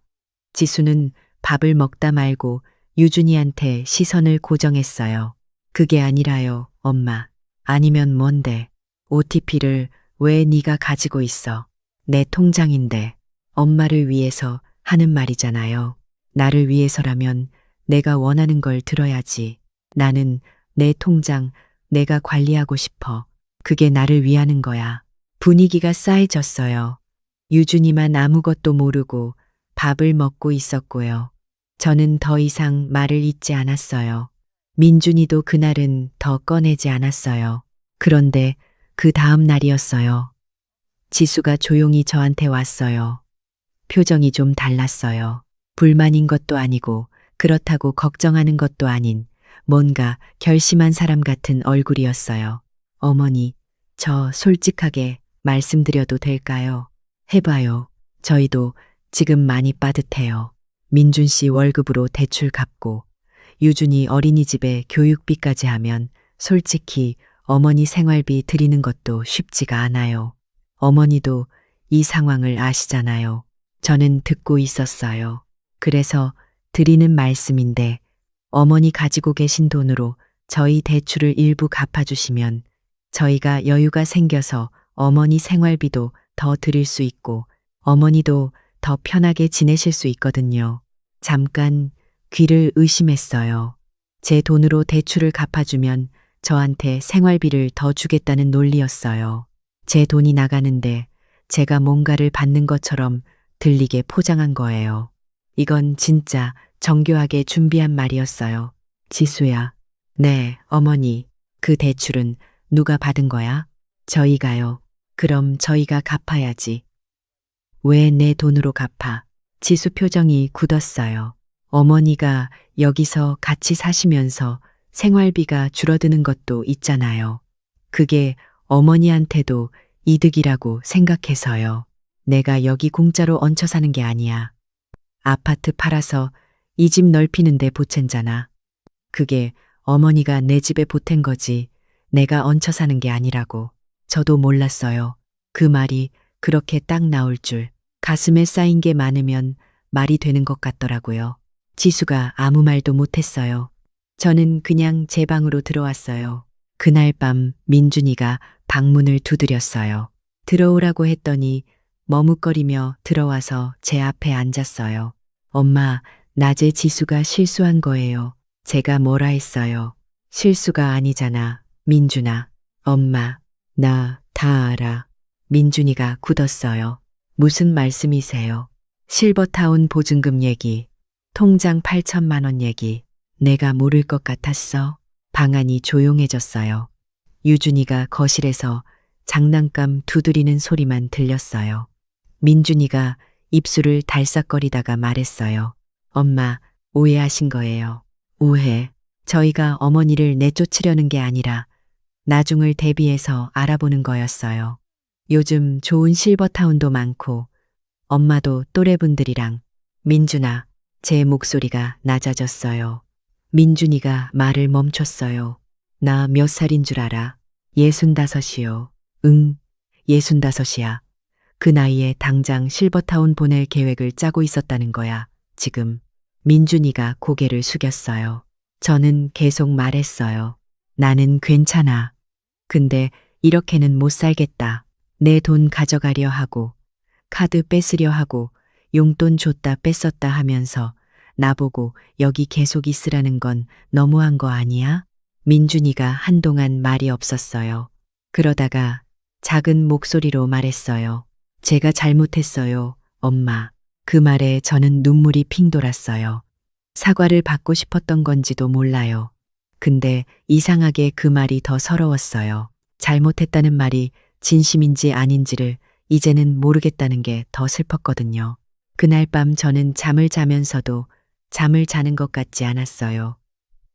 지수는 밥을 먹다 말고 유준이한테 시선을 고정했어요. 그게 아니라요, 엄마. 아니면 뭔데? OTP를 왜 네가 가지고 있어? 내 통장인데 엄마를 위해서 하는 말이잖아요. 나를 위해서라면 내가 원하는 걸 들어야지. 나는 내 통장 내가 관리하고 싶어. 그게 나를 위하는 거야. 분위기가 싸해졌어요. 유준이만 아무것도 모르고 밥을 먹고 있었고요. 저는 더 이상 말을 잇지 않았어요. 민준이도 그날은 더 꺼내지 않았어요. 그런데 그 다음 날이었어요. 지수가 조용히 저한테 왔어요. 표정이 좀 달랐어요. 불만인 것도 아니고 그렇다고 걱정하는 것도 아닌 뭔가 결심한 사람 같은 얼굴이었어요. 어머니, 저 솔직하게 말씀드려도 될까요? 해봐요. 저희도 지금 많이 빠듯해요. 민준 씨 월급으로 대출 갚고 유준이 어린이집에 교육비까지 하면 솔직히 어머니 생활비 드리는 것도 쉽지가 않아요. 어머니도 이 상황을 아시잖아요. 저는 듣고 있었어요. 그래서 드리는 말씀인데 어머니 가지고 계신 돈으로 저희 대출을 일부 갚아주시면 저희가 여유가 생겨서 어머니 생활비도 더 드릴 수 있고 어머니도 더 편하게 지내실 수 있거든요. 잠깐 귀를 의심했어요. 제 돈으로 대출을 갚아주면 저한테 생활비를 더 주겠다는 논리였어요. 제 돈이 나가는데 제가 뭔가를 받는 것처럼 들리게 포장한 거예요. 이건 진짜 정교하게 준비한 말이었어요. 지수야. 네, 어머니. 그 대출은 누가 받은 거야? 저희가요. 그럼 저희가 갚아야지. 왜 내 돈으로 갚아? 지수 표정이 굳었어요. 어머니가 여기서 같이 사시면서 생활비가 줄어드는 것도 있잖아요. 그게 어머니한테도 이득이라고 생각해서요. 내가 여기 공짜로 얹혀 사는 게 아니야. 아파트 팔아서 이 집 넓히는데 보챈잖아. 그게 어머니가 내 집에 보탠 거지 내가 얹혀 사는 게 아니라고. 저도 몰랐어요. 그 말이 그렇게 딱 나올 줄. 가슴에 쌓인 게 많으면 말이 되는 것 같더라고요. 지수가 아무 말도 못했어요. 저는 그냥 제 방으로 들어왔어요. 그날 밤 민준이가 방문을 두드렸어요. 들어오라고 했더니 머뭇거리며 들어와서 제 앞에 앉았어요. 엄마, 낮에 지수가 실수한 거예요. 제가 뭐라 했어요. 실수가 아니잖아, 민준아. 엄마, 나 다 알아. 민준이가 굳었어요. 무슨 말씀이세요? 실버타운 보증금 얘기, 통장 8천만 원 얘기. 내가 모를 것 같았어. 방안이 조용해졌어요. 유준이가 거실에서 장난감 두드리는 소리만 들렸어요. 민준이가 입술을 달싹거리다가 말했어요. 엄마, 오해하신 거예요. 오해. 저희가 어머니를 내쫓으려는 게 아니라 나중을 대비해서 알아보는 거였어요. 요즘 좋은 실버타운도 많고 엄마도 또래분들이랑. 민준아, 제 목소리가 낮아졌어요. 민준이가 말을 멈췄어요. 나 몇 살인 줄 알아? 65이요. 응, 65이야. 그 나이에 당장 실버타운 보낼 계획을 짜고 있었다는 거야, 지금. 민준이가 고개를 숙였어요. 저는 계속 말했어요. 나는 괜찮아. 근데 이렇게는 못 살겠다. 내 돈 가져가려 하고, 카드 뺏으려 하고, 용돈 줬다 뺐었다 하면서 나보고 여기 계속 있으라는 건 너무한 거 아니야? 민준이가 한동안 말이 없었어요. 그러다가 작은 목소리로 말했어요. 제가 잘못했어요, 엄마. 그 말에 저는 눈물이 핑 돌았어요. 사과를 받고 싶었던 건지도 몰라요. 근데 이상하게 그 말이 더 서러웠어요. 잘못했다는 말이 진심인지 아닌지를 이제는 모르겠다는 게 더 슬펐거든요. 그날 밤 저는 잠을 자면서도 잠을 자는 것 같지 않았어요.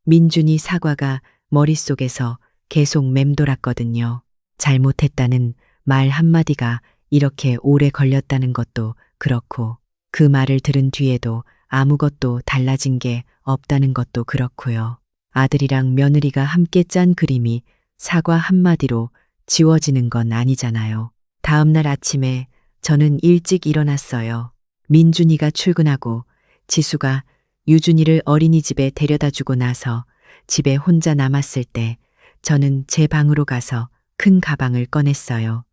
민준이 사과가 머릿속에서 계속 맴돌았거든요. 잘못했다는 말 한마디가 이렇게 오래 걸렸다는 것도 그렇고, 그 말을 들은 뒤에도 아무것도 달라진 게 없다는 것도 그렇고요. 아들이랑 며느리가 함께 짠 그림이 사과 한마디로 지워지는 건 아니잖아요. 다음 날 아침에 저는 일찍 일어났어요. 민준이가 출근하고 지수가 유준이를 어린이집에 데려다 주고 나서 집에 혼자 남았을 때 저는 제 방으로 가서 큰 가방을 꺼냈어요.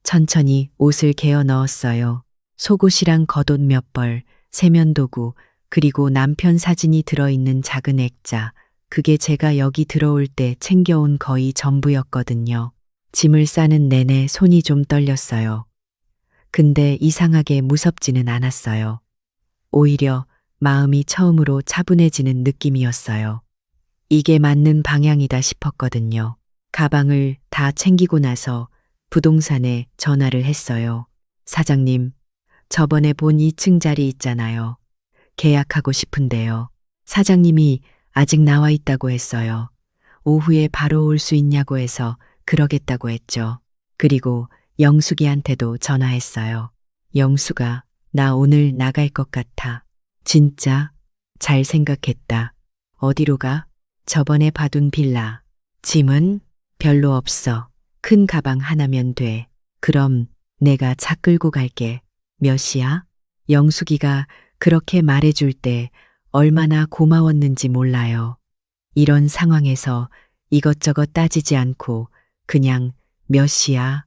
천천히 옷을 개어 넣었어요. 속옷이랑 겉옷 몇 벌, 세면도구, 그리고 남편 사진이 들어있는 작은 액자, 그게 제가 여기 들어올 때 챙겨온 거의 전부였거든요. 짐을 싸는 내내 손이 좀 떨렸어요. 근데 이상하게 무섭지는 않았어요. 오히려 마음이 처음으로 차분해지는 느낌이었어요. 이게 맞는 방향이다 싶었거든요. 가방을 다 챙기고 나서 부동산에 전화를 했어요. 사장님, 저번에 본 2층 자리 있잖아요. 계약하고 싶은데요. 사장님이 아직 나와 있다고 했어요. 오후에 바로 올 수 있냐고 해서 그러겠다고 했죠. 그리고 영숙이한테도 전화했어요. 영숙아, 나 오늘 나갈 것 같아. 진짜? 잘 생각했다. 어디로 가? 저번에 봐둔 빌라. 짐은? 별로 없어. 큰 가방 하나면 돼. 그럼 내가 차 끌고 갈게. 몇 시야? 영숙이가 그렇게 말해줄 때 얼마나 고마웠는지 몰라요. 이런 상황에서 이것저것 따지지 않고 그냥 몇 시야?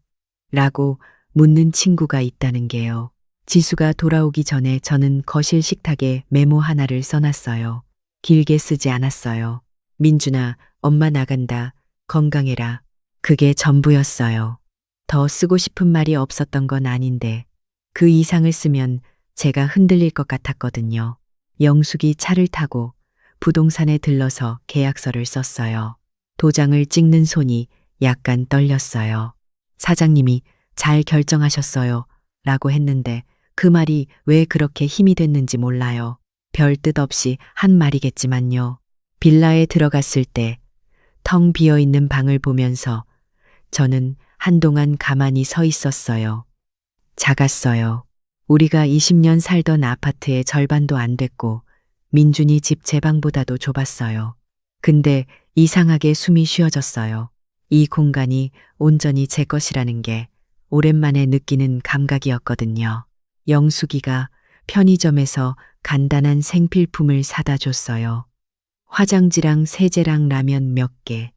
라고 묻는 친구가 있다는 게요. 지수가 돌아오기 전에 저는 거실 식탁에 메모 하나를 써놨어요. 길게 쓰지 않았어요. 민준아, 엄마 나간다. 건강해라. 그게 전부였어요. 더 쓰고 싶은 말이 없었던 건 아닌데 그 이상을 쓰면 제가 흔들릴 것 같았거든요. 영숙이 차를 타고 부동산에 들러서 계약서를 썼어요. 도장을 찍는 손이 약간 떨렸어요. 사장님이 잘 결정하셨어요. 라고 했는데 그 말이 왜 그렇게 힘이 됐는지 몰라요. 별 뜻 없이 한 말이겠지만요. 빌라에 들어갔을 때 텅 비어 있는 방을 보면서 저는 한동안 가만히 서 있었어요. 작았어요. 우리가 20년 살던 아파트의 절반도 안 됐고 민준이 집 제 방보다도 좁았어요. 근데 이상하게 숨이 쉬어졌어요. 이 공간이 온전히 제 것이라는 게 오랜만에 느끼는 감각이었거든요. 영숙이가 편의점에서 간단한 생필품을 사다 줬어요. 화장지랑 세제랑 라면 몇 개.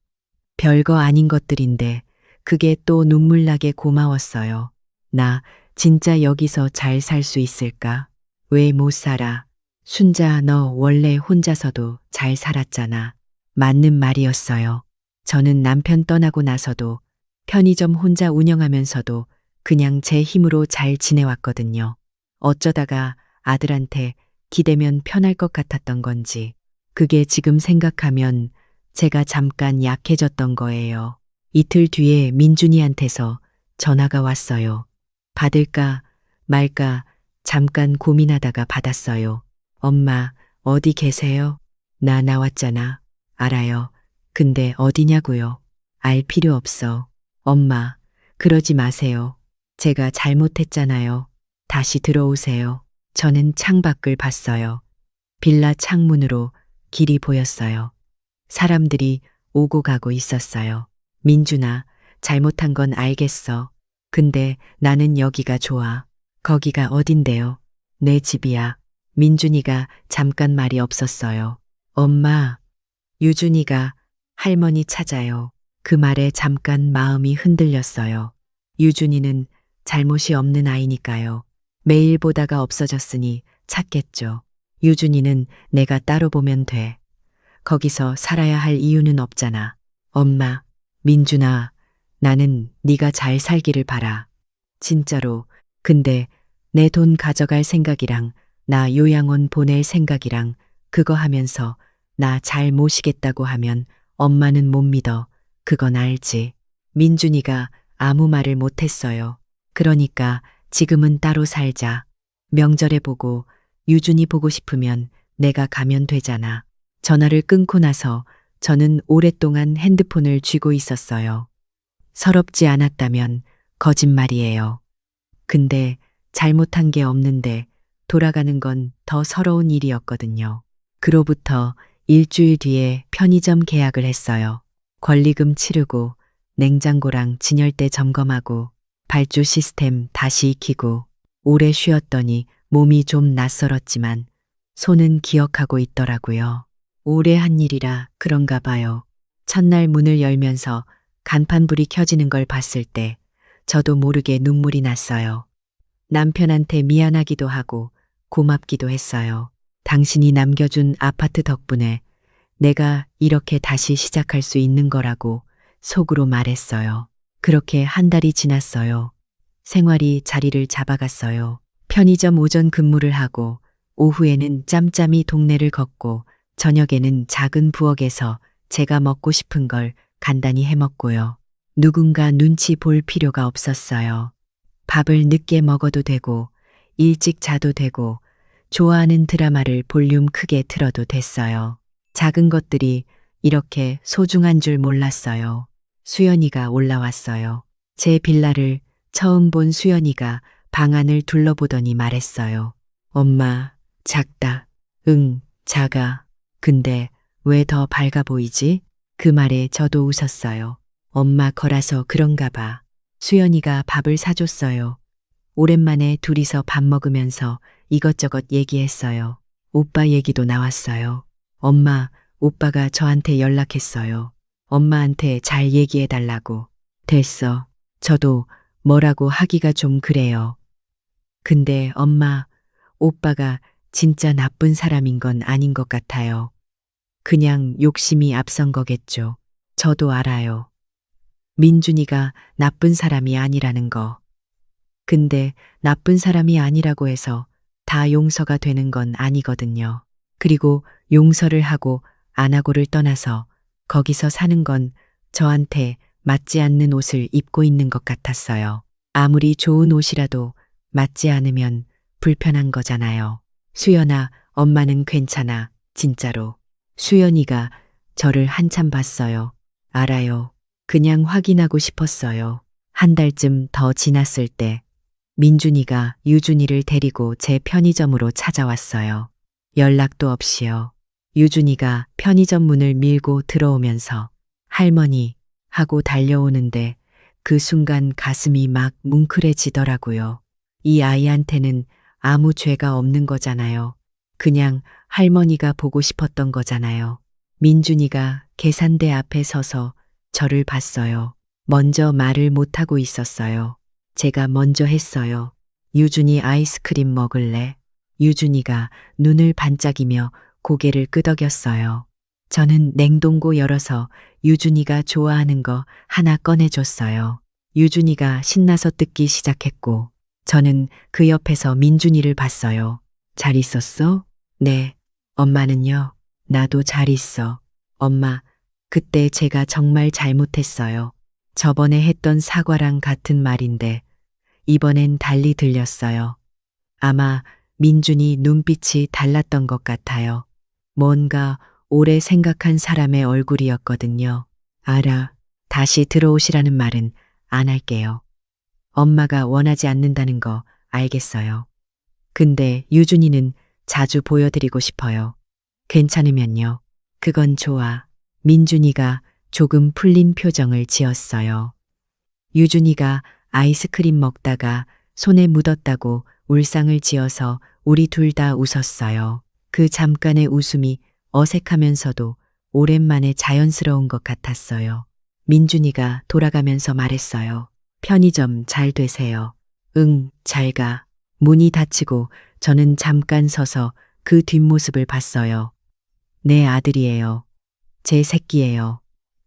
별거 아닌 것들인데 그게 또 눈물나게 고마웠어요. 나 진짜 여기서 잘 살 수 있을까? 왜 못 살아? 순자, 너 원래 혼자서도 잘 살았잖아. 맞는 말이었어요. 저는 남편 떠나고 나서도 편의점 혼자 운영하면서도 그냥 제 힘으로 잘 지내왔거든요. 어쩌다가 아들한테 기대면 편할 것 같았던 건지, 그게 지금 생각하면 제가 잠깐 약해졌던 거예요. 이틀 뒤에 민준이한테서 전화가 왔어요. 받을까 말까 잠깐 고민하다가 받았어요. 엄마, 어디 계세요? 나 나왔잖아. 알아요. 근데 어디냐고요? 알 필요 없어. 엄마, 그러지 마세요. 제가 잘못했잖아요. 다시 들어오세요. 저는 창밖을 봤어요. 빌라 창문으로 길이 보였어요. 사람들이 오고 가고 있었어요. 민준아, 잘못한 건 알겠어. 근데 나는 여기가 좋아. 거기가 어딘데요? 내 집이야. 민준이가 잠깐 말이 없었어요. 엄마, 유준이가 할머니 찾아요. 그 말에 잠깐 마음이 흔들렸어요. 유준이는 잘못이 없는 아이니까요. 매일 보다가 없어졌으니 찾겠죠. 유준이는 내가 따로 보면 돼. 거기서 살아야 할 이유는 없잖아. 엄마, 민준아, 나는 네가 잘 살기를 바라. 진짜로. 근데 내 돈 가져갈 생각이랑 나 요양원 보낼 생각이랑 그거 하면서 나 잘 모시겠다고 하면 엄마는 못 믿어. 그건 알지. 민준이가 아무 말을 못했어요. 그러니까 지금은 따로 살자. 명절에 보고 유준이 보고 싶으면 내가 가면 되잖아. 전화를 끊고 나서 저는 오랫동안 핸드폰을 쥐고 있었어요. 서럽지 않았다면 거짓말이에요. 근데 잘못한 게 없는데 돌아가는 건 더 서러운 일이었거든요. 그로부터 일주일 뒤에 편의점 계약을 했어요. 권리금 치르고 냉장고랑 진열대 점검하고 발주 시스템 다시 익히고 오래 쉬었더니 몸이 좀 낯설었지만 손은 기억하고 있더라고요. 오래 한 일이라 그런가 봐요. 첫날 문을 열면서 간판불이 켜지는 걸 봤을 때 저도 모르게 눈물이 났어요. 남편한테 미안하기도 하고 고맙기도 했어요. 당신이 남겨준 아파트 덕분에 내가 이렇게 다시 시작할 수 있는 거라고 속으로 말했어요. 그렇게 한 달이 지났어요. 생활이 자리를 잡아갔어요. 편의점 오전 근무를 하고 오후에는 짬짬이 동네를 걷고 저녁에는 작은 부엌에서 제가 먹고 싶은 걸 간단히 해먹고요. 누군가 눈치 볼 필요가 없었어요. 밥을 늦게 먹어도 되고 일찍 자도 되고 좋아하는 드라마를 볼륨 크게 틀어도 됐어요. 작은 것들이 이렇게 소중한 줄 몰랐어요. 수연이가 올라왔어요. 제 빌라를 처음 본 수연이가 방 안을 둘러보더니 말했어요. 엄마, 작다. 응, 작아. 근데 왜 더 밝아 보이지? 그 말에 저도 웃었어요. 엄마 거라서 그런가 봐. 수연이가 밥을 사줬어요. 오랜만에 둘이서 밥 먹으면서 이것저것 얘기했어요. 오빠 얘기도 나왔어요. 엄마, 오빠가 저한테 연락했어요. 엄마한테 잘 얘기해달라고. 됐어. 저도 뭐라고 하기가 좀 그래요. 근데 엄마, 오빠가 진짜 나쁜 사람인 건 아닌 것 같아요. 그냥 욕심이 앞선 거겠죠. 저도 알아요. 민준이가 나쁜 사람이 아니라는 거. 근데 나쁜 사람이 아니라고 해서 다 용서가 되는 건 아니거든요. 그리고 용서를 하고 안 하고를 떠나서 거기서 사는 건 저한테 맞지 않는 옷을 입고 있는 것 같았어요. 아무리 좋은 옷이라도 맞지 않으면 불편한 거잖아요. 수연아, 엄마는 괜찮아. 진짜로. 수연이가 저를 한참 봤어요. 알아요. 그냥 확인하고 싶었어요. 한 달쯤 더 지났을 때 민준이가 유준이를 데리고 제 편의점으로 찾아왔어요. 연락도 없이요. 유준이가 편의점 문을 밀고 들어오면서 할머니 하고 달려오는데 그 순간 가슴이 막 뭉클해지더라고요. 이 아이한테는 아무 죄가 없는 거잖아요. 그냥 할머니가 보고 싶었던 거잖아요. 민준이가 계산대 앞에 서서 저를 봤어요. 먼저 말을 못하고 있었어요. 제가 먼저 했어요. 유준이 아이스크림 먹을래? 유준이가 눈을 반짝이며 고개를 끄덕였어요. 저는 냉동고 열어서 유준이가 좋아하는 거 하나 꺼내줬어요. 유준이가 신나서 뜯기 시작했고 저는 그 옆에서 민준이를 봤어요. 잘 있었어? 네. 엄마는요? 나도 잘 있어. 엄마, 그때 제가 정말 잘못했어요. 저번에 했던 사과랑 같은 말인데 이번엔 달리 들렸어요. 아마 민준이 눈빛이 달랐던 것 같아요. 뭔가 오래 생각한 사람의 얼굴이었거든요. 알아. 다시 들어오시라는 말은 안 할게요. 엄마가 원하지 않는다는 거 알겠어요. 근데 유준이는 자주 보여드리고 싶어요. 괜찮으면요. 그건 좋아. 민준이가 조금 풀린 표정을 지었어요. 유준이가 아이스크림 먹다가 손에 묻었다고 울상을 지어서 우리 둘 다 웃었어요. 그 잠깐의 웃음이 어색하면서도 오랜만에 자연스러운 것 같았어요. 민준이가 돌아가면서 말했어요. 편의점 잘 되세요. 응, 잘 가. 문이 닫히고 저는 잠깐 서서 그 뒷모습을 봤어요. 내 아들이에요. 제 새끼예요.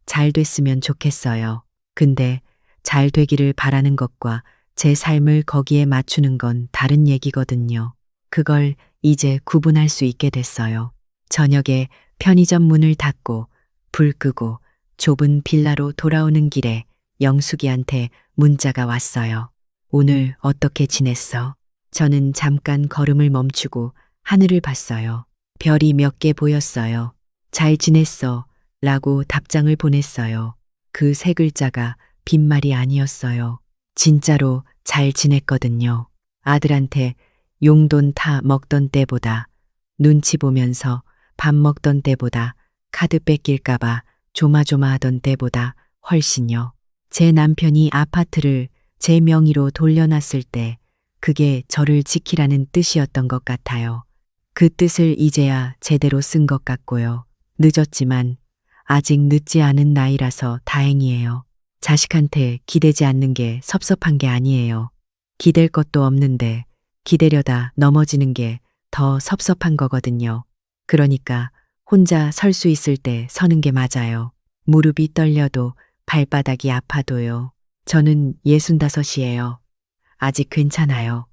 잘 됐으면 좋겠어요. 근데 잘 되기를 바라는 것과 제 삶을 거기에 맞추는 건 다른 얘기거든요. 그걸 이제 구분할 수 있게 됐어요. 저녁에 편의점 문을 닫고 불 끄고 좁은 빌라로 돌아오는 길에 영숙이한테 문자가 왔어요. 오늘 어떻게 지냈어? 저는 잠깐 걸음을 멈추고 하늘을 봤어요. 별이 몇 개 보였어요. 잘 지냈어. 라고 답장을 보냈어요. 그 세 글자가 빈말이 아니었어요. 진짜로 잘 지냈거든요. 아들한테 용돈 다 먹던 때보다, 눈치 보면서 밥 먹던 때보다, 카드 뺏길까봐 조마조마하던 때보다 훨씬요. 제 남편이 아파트를 제 명의로 돌려놨을 때 그게 저를 지키라는 뜻이었던 것 같아요. 그 뜻을 이제야 제대로 쓴 것 같고요. 늦었지만 아직 늦지 않은 나이라서 다행이에요. 자식한테 기대지 않는 게 섭섭한 게 아니에요. 기댈 것도 없는데 기대려다 넘어지는 게 더 섭섭한 거거든요. 그러니까 혼자 설 수 있을 때 서는 게 맞아요. 무릎이 떨려도 발바닥이 아파도요. 저는 65이에요. 아직 괜찮아요.